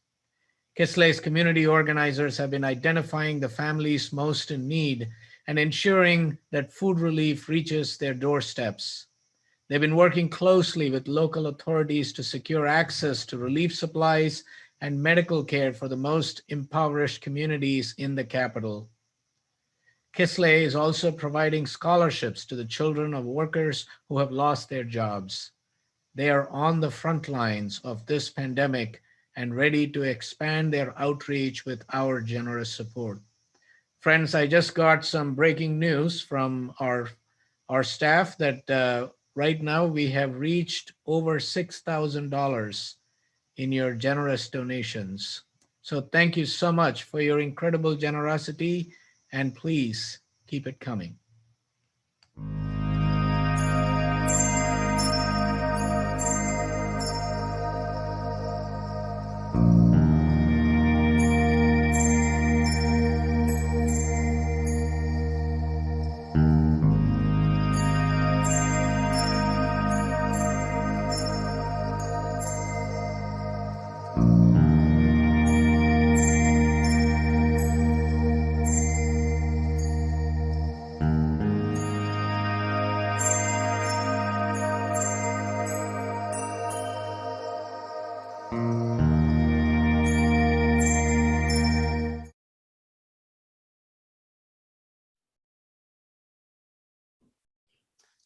Kislay's community organizers have been identifying the families most in need and ensuring that food relief reaches their doorsteps. They've been working closely with local authorities to secure access to relief supplies and medical care for the most impoverished communities in the capital. Kislay is also providing scholarships to the children of workers who have lost their jobs. They are on the front lines of this pandemic and ready to expand their outreach with our generous support. Friends, I just got some breaking news from our staff that right now we have reached over $6,000 in your generous donations. So thank you so much for your incredible generosity, and please keep it coming.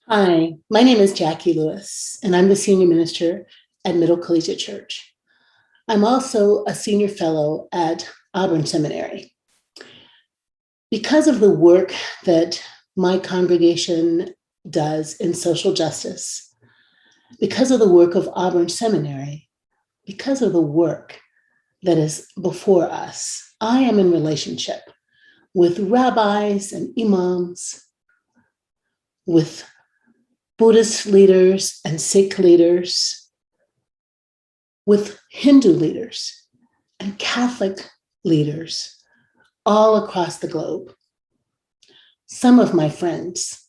Hi, my name is Jackie Lewis, and I'm the Senior Minister at Middle Collegiate Church. I'm also a Senior Fellow at Auburn Seminary. Because of the work that my congregation does in social justice, because of the work of Auburn Seminary, because of the work that is before us, I am in relationship with rabbis and imams, with Buddhist leaders and Sikh leaders, with Hindu leaders and Catholic leaders all across the globe. Some of my friends,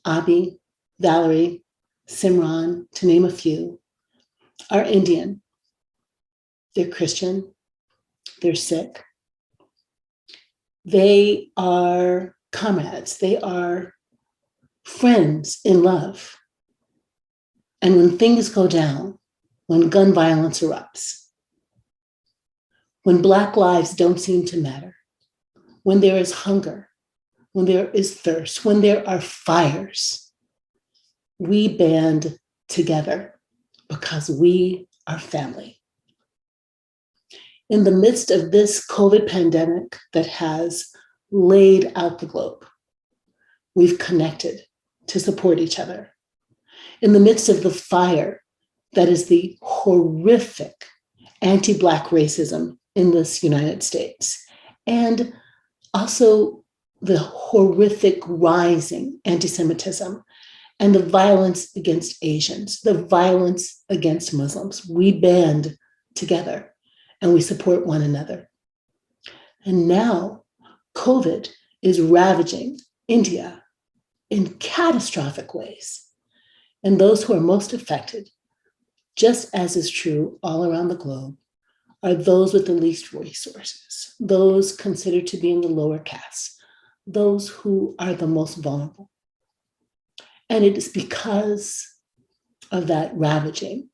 Abhi, Valerie, Simran, to name a few, are Indian. They're Christian, they're Sikh. They are comrades, they are friends in love. And when things go down, when gun violence erupts, when Black lives don't seem to matter, when there is hunger, when there is thirst, when there are fires, we band together because we are family. In the midst of this COVID pandemic that has laid out the globe, we've connected to support each other. In the midst of the fire that is the horrific anti-Black racism in this United States, and also the horrific rising anti-Semitism and the violence against Asians, the violence against Muslims, we band together and we support one another. And now COVID is ravaging India in catastrophic ways. And those who are most affected, just as is true all around the globe, are those with the least resources, those considered to be in the lower castes, those who are the most vulnerable. And it is because of that ravaging,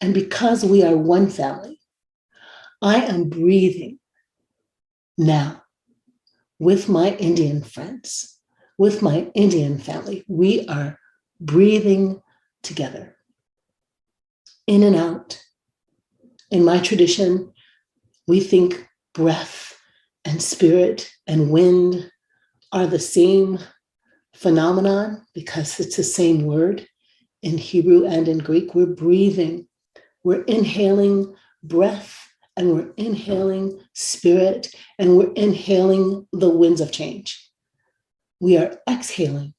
and because we are one family, I am breathing now with my Indian friends, with my Indian family. We are breathing together, in and out. In my tradition, we think breath and spirit and wind are the same phenomenon because it's the same word in Hebrew and in Greek. We're breathing, we're inhaling breath, and we're inhaling spirit, and we're inhaling the winds of change. We are exhaling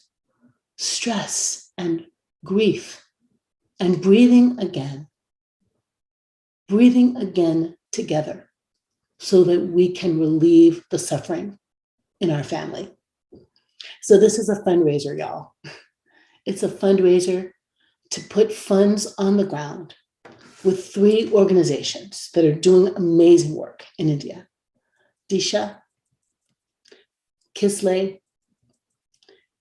stress and grief and breathing again together so that we can relieve the suffering in our family. So this is a fundraiser, y'all. It's a fundraiser to put funds on the ground with 3 organizations that are doing amazing work in India: DISHA, Kislay,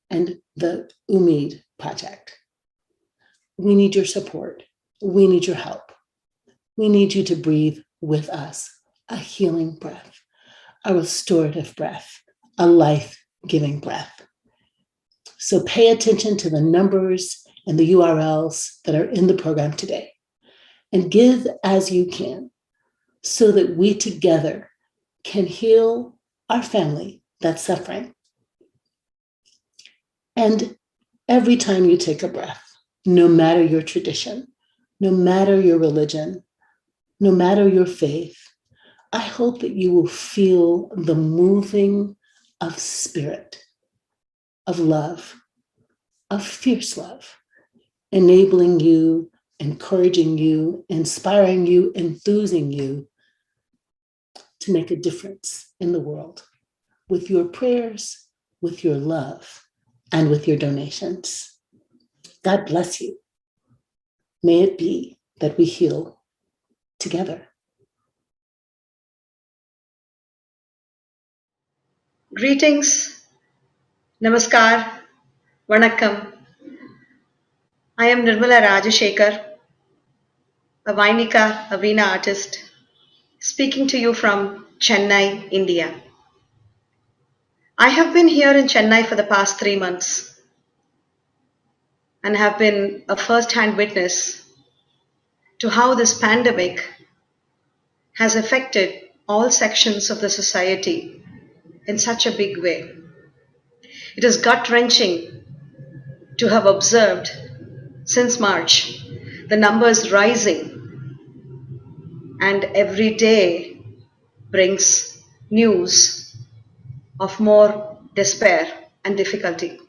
and the Umeed Project. We need your support. We need your help. We need you to breathe with us a healing breath, a restorative breath, a life-giving breath. So pay attention to the numbers and the URLs that are in the program today, and give as you can so that we together can heal our family that's suffering. And every time you take a breath, no matter your tradition, no matter your religion, no matter your faith, I hope that you will feel the moving of spirit, of love, of fierce love, enabling you, encouraging you, inspiring you, enthusing you to make a difference in the world with your prayers, with your love, and with your donations. God bless you. May it be that we heal together. Greetings, Namaskar, Vanakkam. I am Nirmala Rajashekar, a Vainika, a Veena artist, speaking to you from Chennai, India. I have been here in Chennai for the past 3 months and have been a first-hand witness to how this pandemic has affected all sections of the society in such a big way. It is gut-wrenching to have observed since March the numbers rising, and every day brings news of more despair and difficulty.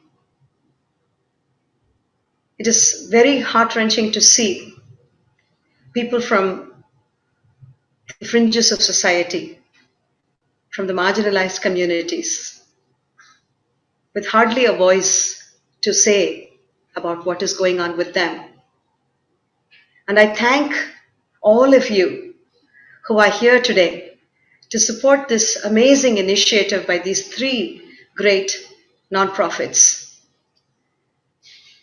It is very heart-wrenching to see people from the fringes of society, from the marginalized communities, with hardly a voice to say about what is going on with them. And I thank all of you who are here today to support this amazing initiative by these 3 great nonprofits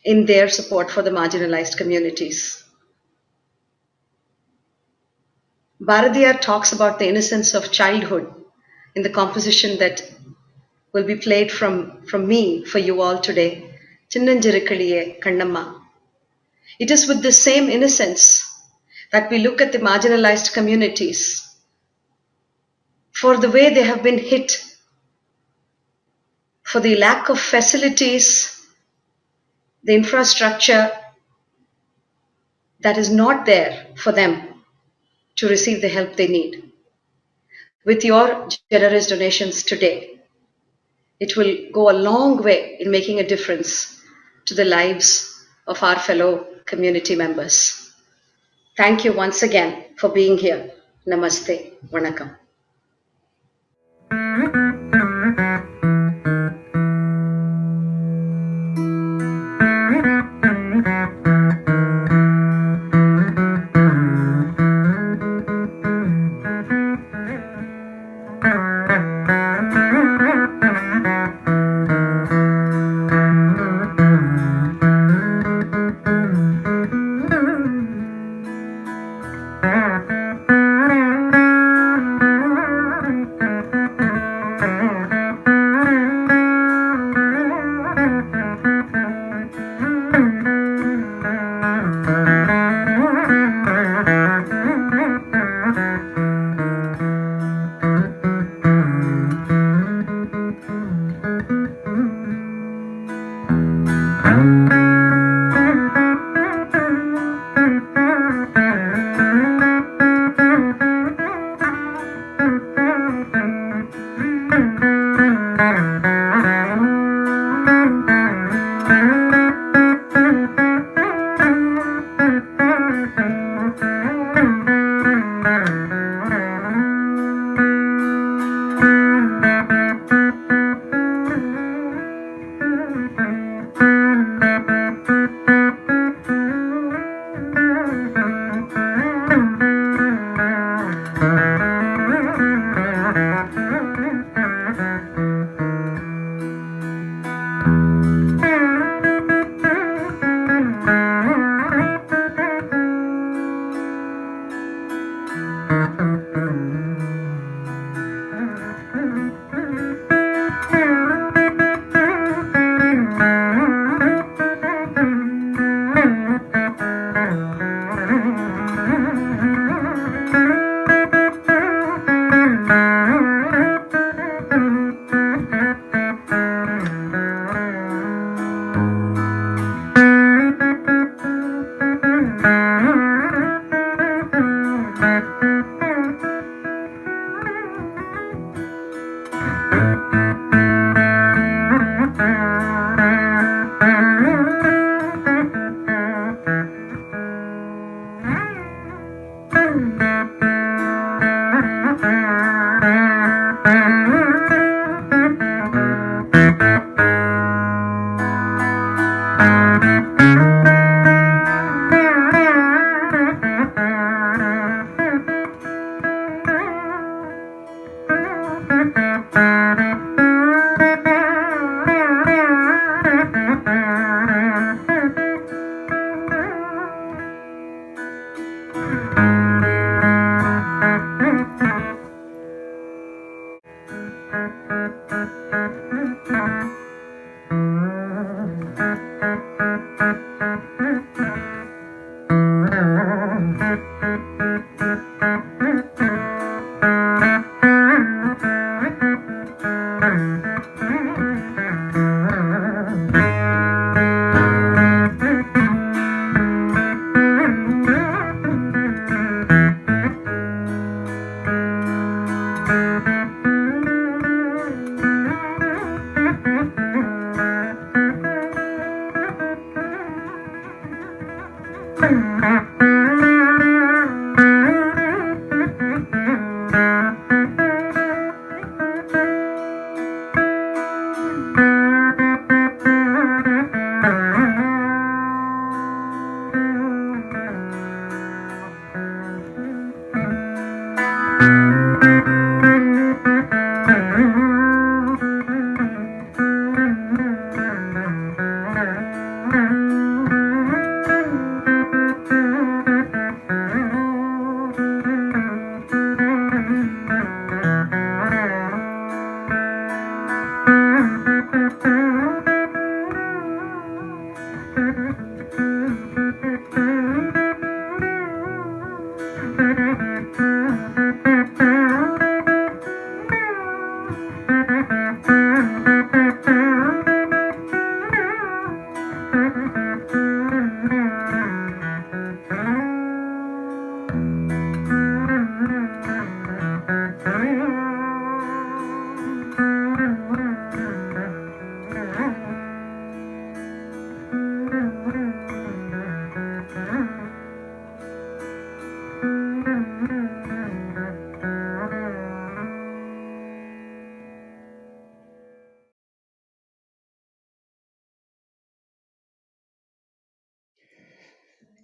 in their support for the marginalized communities. Bharadiyar talks about the innocence of childhood in the composition that will be played from me for you all today, Chinnanjirikaliye Kannamma. It is with the same innocence that we look at the marginalized communities for the way they have been hit, for the lack of facilities, the infrastructure that is not there for them to receive the help they need. With your generous donations today, it will go a long way in making a difference to the lives of our fellow community members. Thank you once again for being here. Namaste. Vanakkam.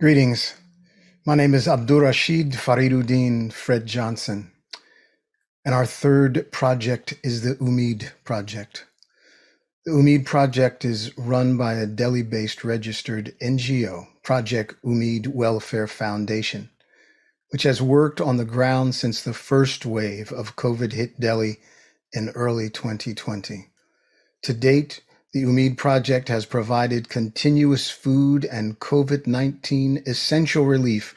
Greetings. My name is Abdur Rashid Fariduddin Fred Johnson, and our third project is the Umeed Project. The Umeed Project is run by a Delhi-based registered NGO, Project Umeed Welfare Foundation, which has worked on the ground since the first wave of COVID hit Delhi in early 2020. To date, the Umeed Project has provided continuous food and COVID-19 essential relief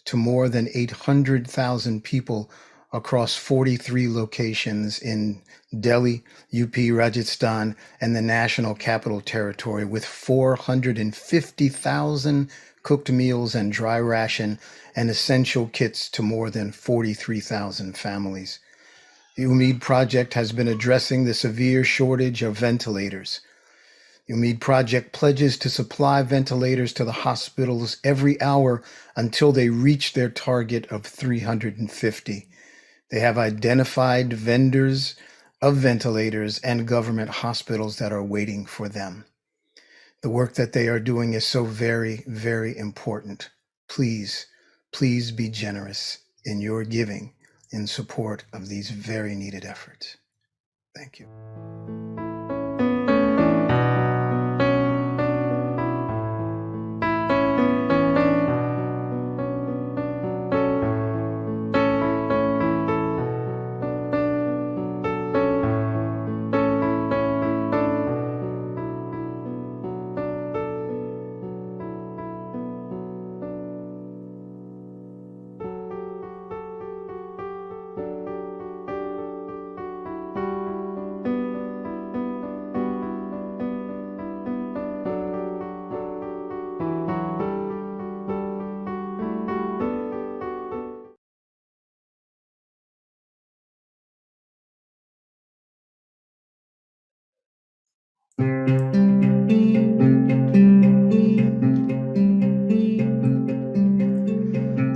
to more than 800,000 people across 43 locations in Delhi, UP, Rajasthan, and the National Capital Territory, with 450,000 cooked meals and dry ration and essential kits to more than 43,000 families. The Umeed Project has been addressing the severe shortage of ventilators. The Umeed Project pledges to supply ventilators to the hospitals every hour until they reach their target of 350. They have identified vendors of ventilators and government hospitals that are waiting for them. The work that they are doing is so very, very important. Please, please be generous in your giving in support of these very needed efforts. Thank you.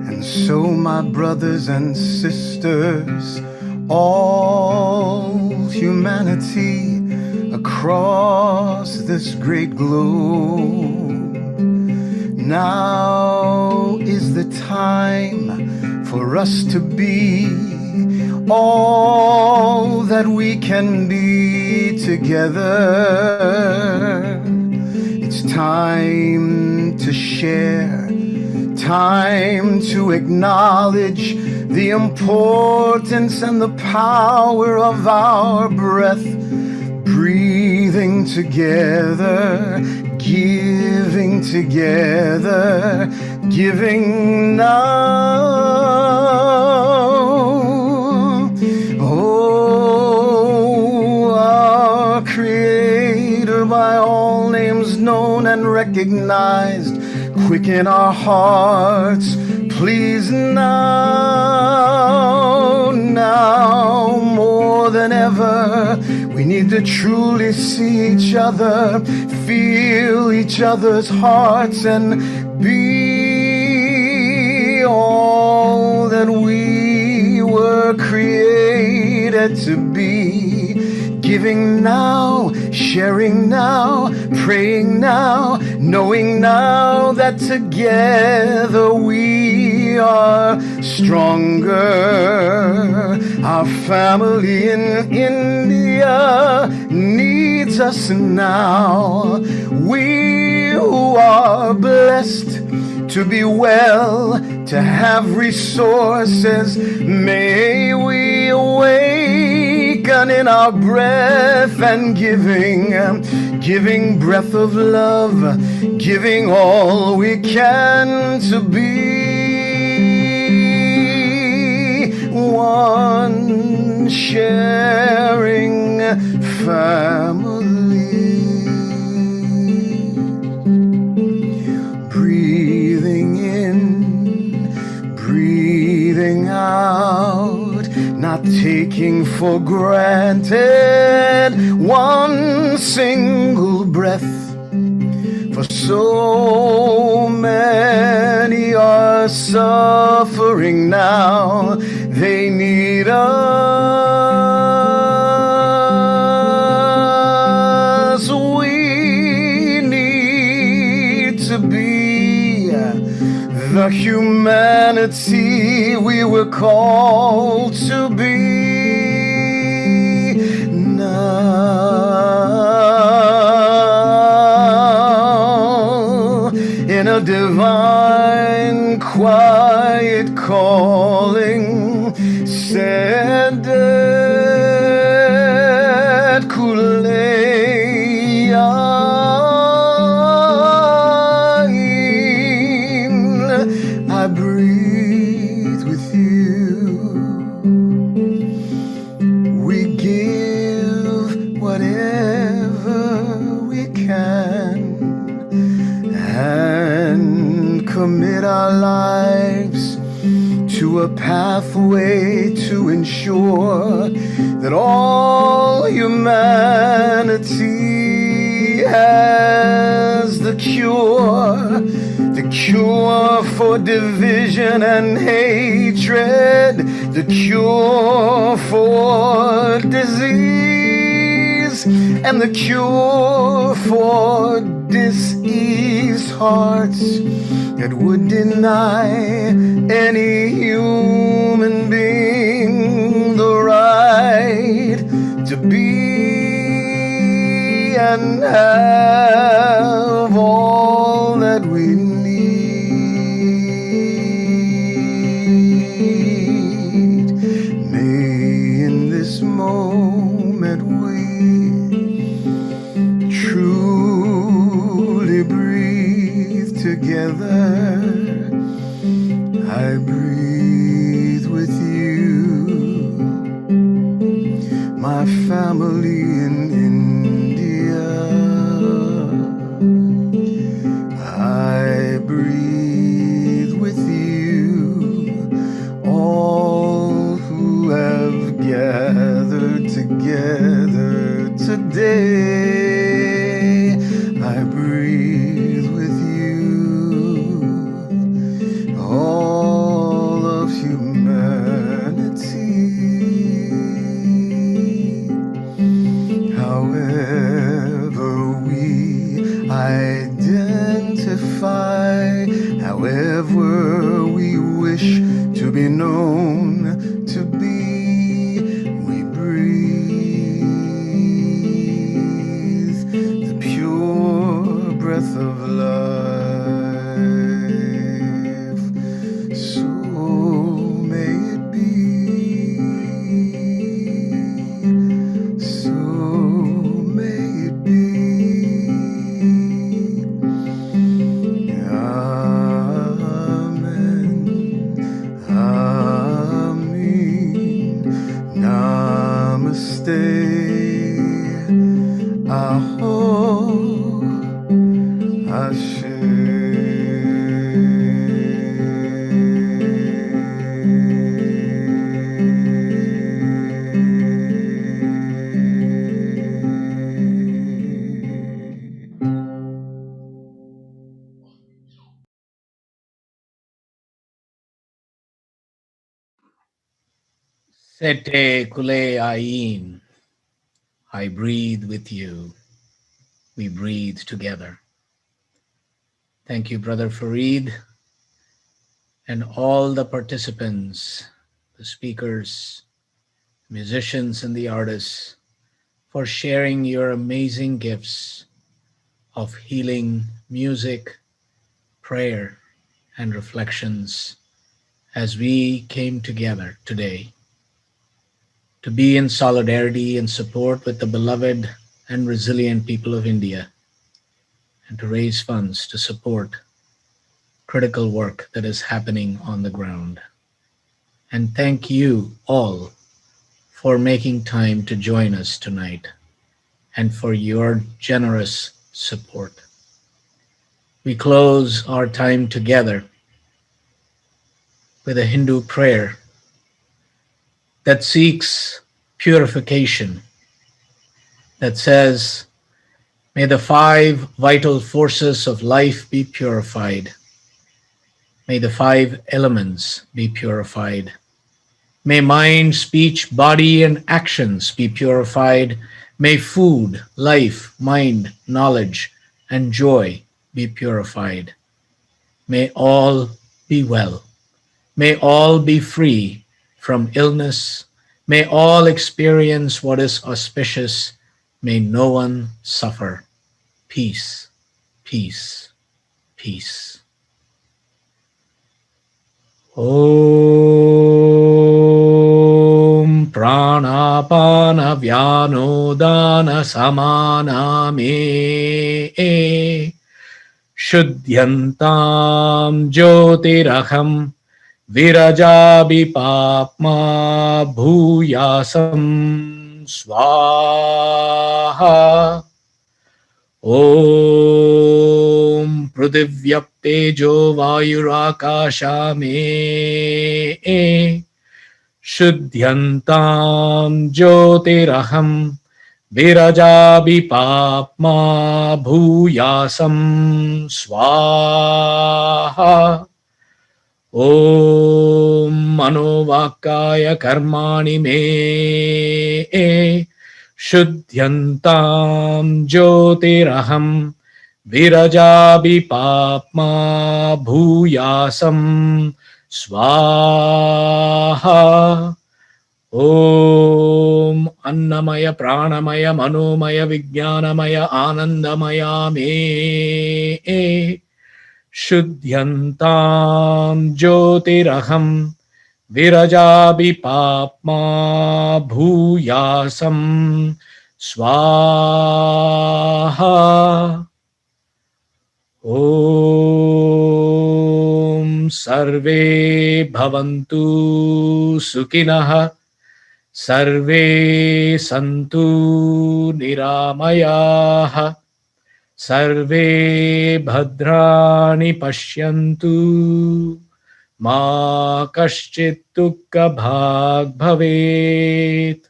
And so, my brothers and sisters, all humanity across this great globe, now is the time for us to be all that we can be together. It's time to share, time to acknowledge the importance and the power of our breath, breathing together, giving together, giving now. Oh, our Creator, by all names known and recognized, quicken our hearts, please now more than ever. We need to truly see each other, feel each other's hearts, and be all that we were created to be. Giving now, sharing now, praying now, knowing now that together we are stronger. Our family in India needs us now. We who are blessed to be well, to have resources, may we awaken in our breath and giving breath of love, giving all we can to be one sharing family. Breathing in, breathing out, not taking for granted one single breath. For so many are suffering now, they need us. We need to be the humanity we were called to be. Now, in a divine quiet calling, said I breathe with you. We give whatever we can and commit our lives to a pathway to ensure that all humanity has the cure for division and hatred, the cure for disease, and the cure for diseased hearts that would deny any human being the right to be and have all that we need. May in this moment we truly breathe together. I breathe with you, my family in India. I breathe with you, all who have gathered together today. I breathe with you, all of humanity. However we identify, however we wish to be known to be, we breathe the pure breath of life. So may it be, so may it be. Amen, Amen, Namaste, Aho, Ashe. Sete Kule Ain. I breathe with you. We breathe together. Thank you, Brother Farid, and all the participants, the speakers, musicians, and the artists for sharing your amazing gifts of healing, music, prayer, and reflections as we came together today to be in solidarity and support with the beloved and resilient people of India, and to raise funds to support critical work that is happening on the ground. And thank you all for making time to join us tonight and for your generous support. We close our time together with a Hindu prayer that seeks purification, that says, may the 5 vital forces of life be purified. May the 5 elements be purified. May mind, speech, body, and actions be purified. May food, life, mind, knowledge, and joy be purified. May all be well. May all be free from illness. May all experience what is auspicious. May no one suffer. Peace, peace, peace. Om pranapana vyanodana samana me Shuddhyantam jyotiraham virajabi papma bhuyasam swaha. Om prudivyaptejo vayurakasha me Shuddhyantam jyotiraham virajabi papma bhuyasam swaha. Om manovakaya karmani me Shuddhyantam jyotiraham virajabi papma bhuyasam swaha. Om annamaya pranamaya manomaya vijnanamaya anandamaya me Shuddhyantam jyotiraham virajabi papma bhuyasam swaha. Om sarve bhavantu sukhinah sarve santu niramayah sarve bhadrani pashyantu ma kaschit dukkha bhag bhavet.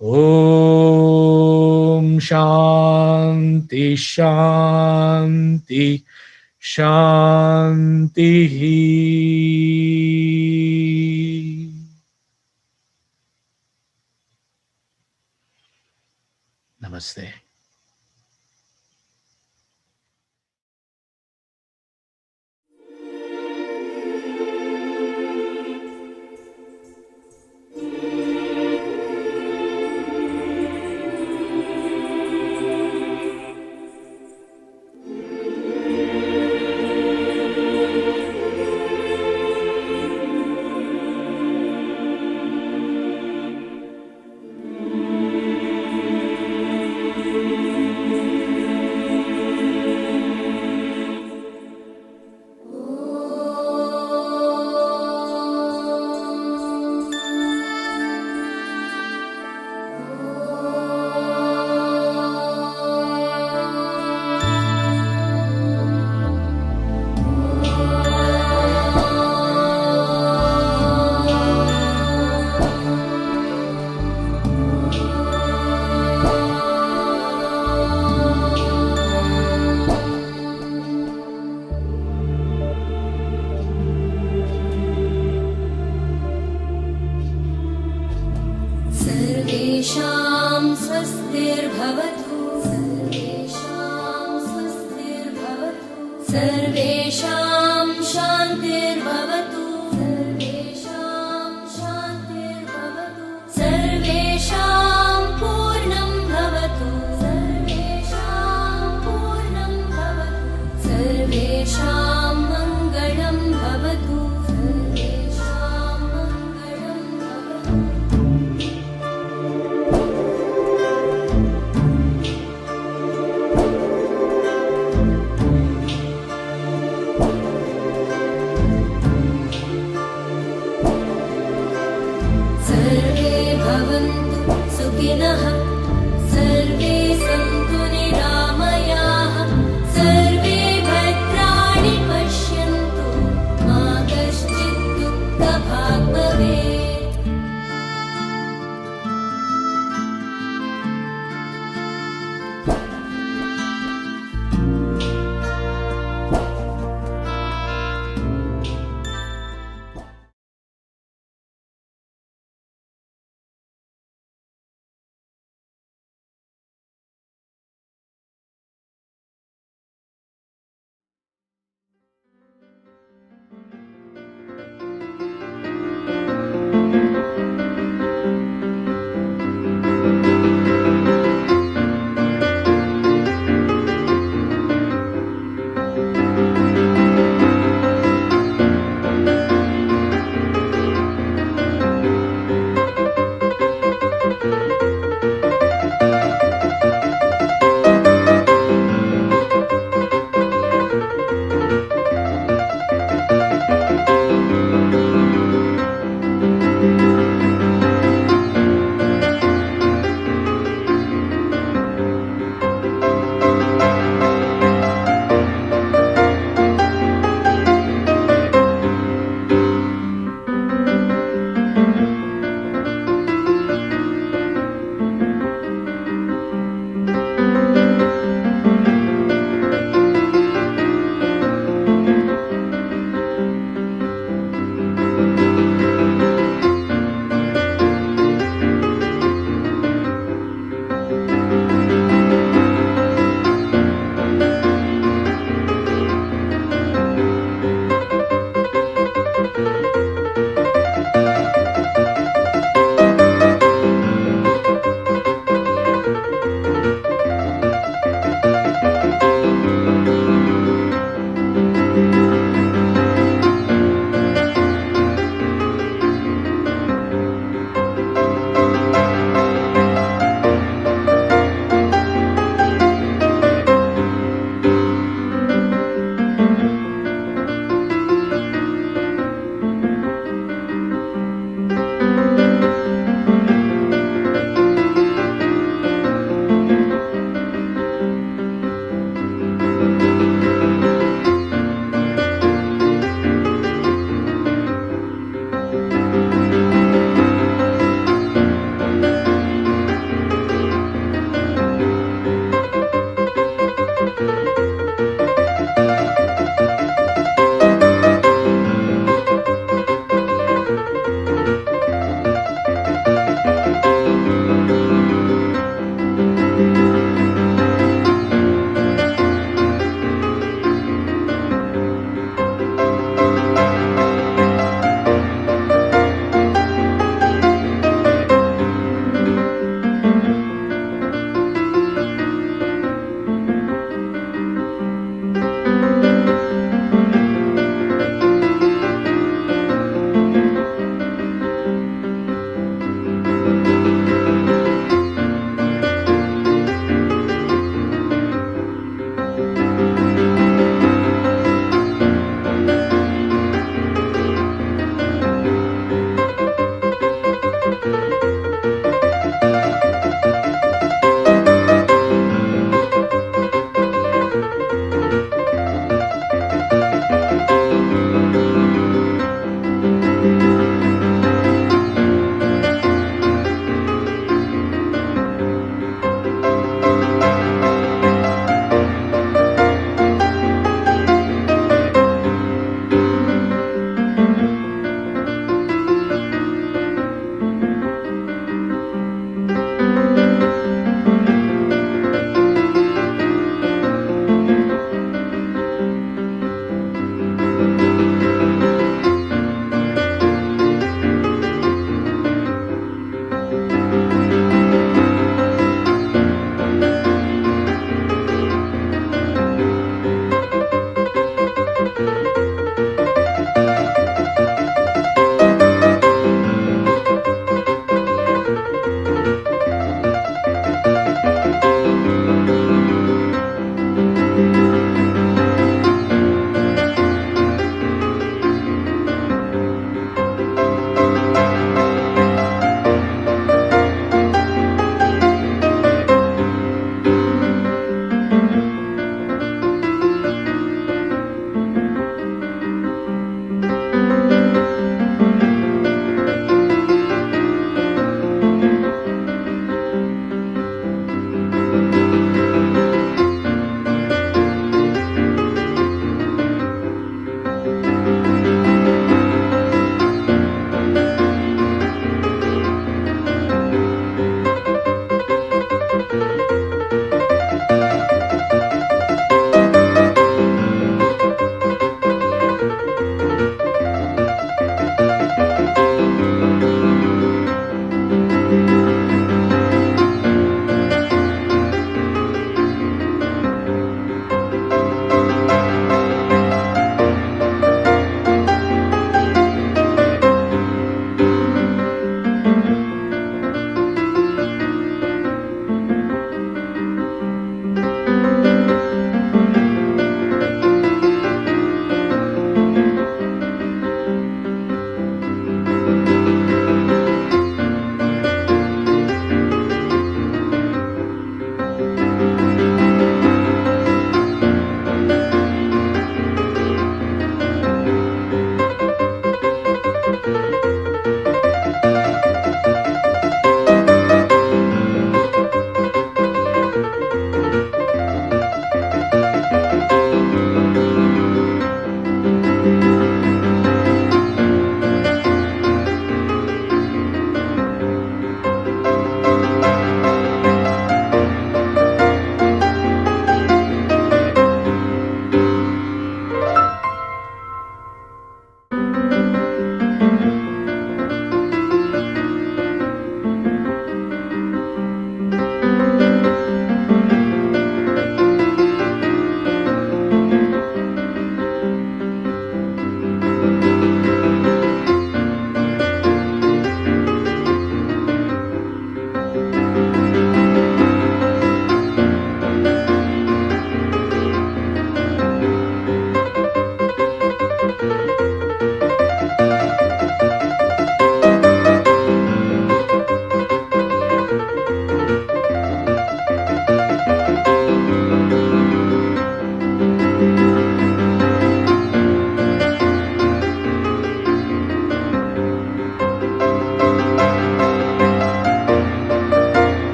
Om shanti shanti shanti. Namaste. सर्वेषां स्वस्तिर्भवतु सर्वेषां स्वस्तिर्भवतु सर्वेषां शान्तिर्भवतु सर्वेषां शान्तिर्भवतु सर्वेषां पूर्णं भवतु सर्वेषां पूर्णं भवतु सर्वेषां मङ्गलं भवतु सर्वेषां मङ्गलं भवतु. सर्वे भवन्तु सुखिनः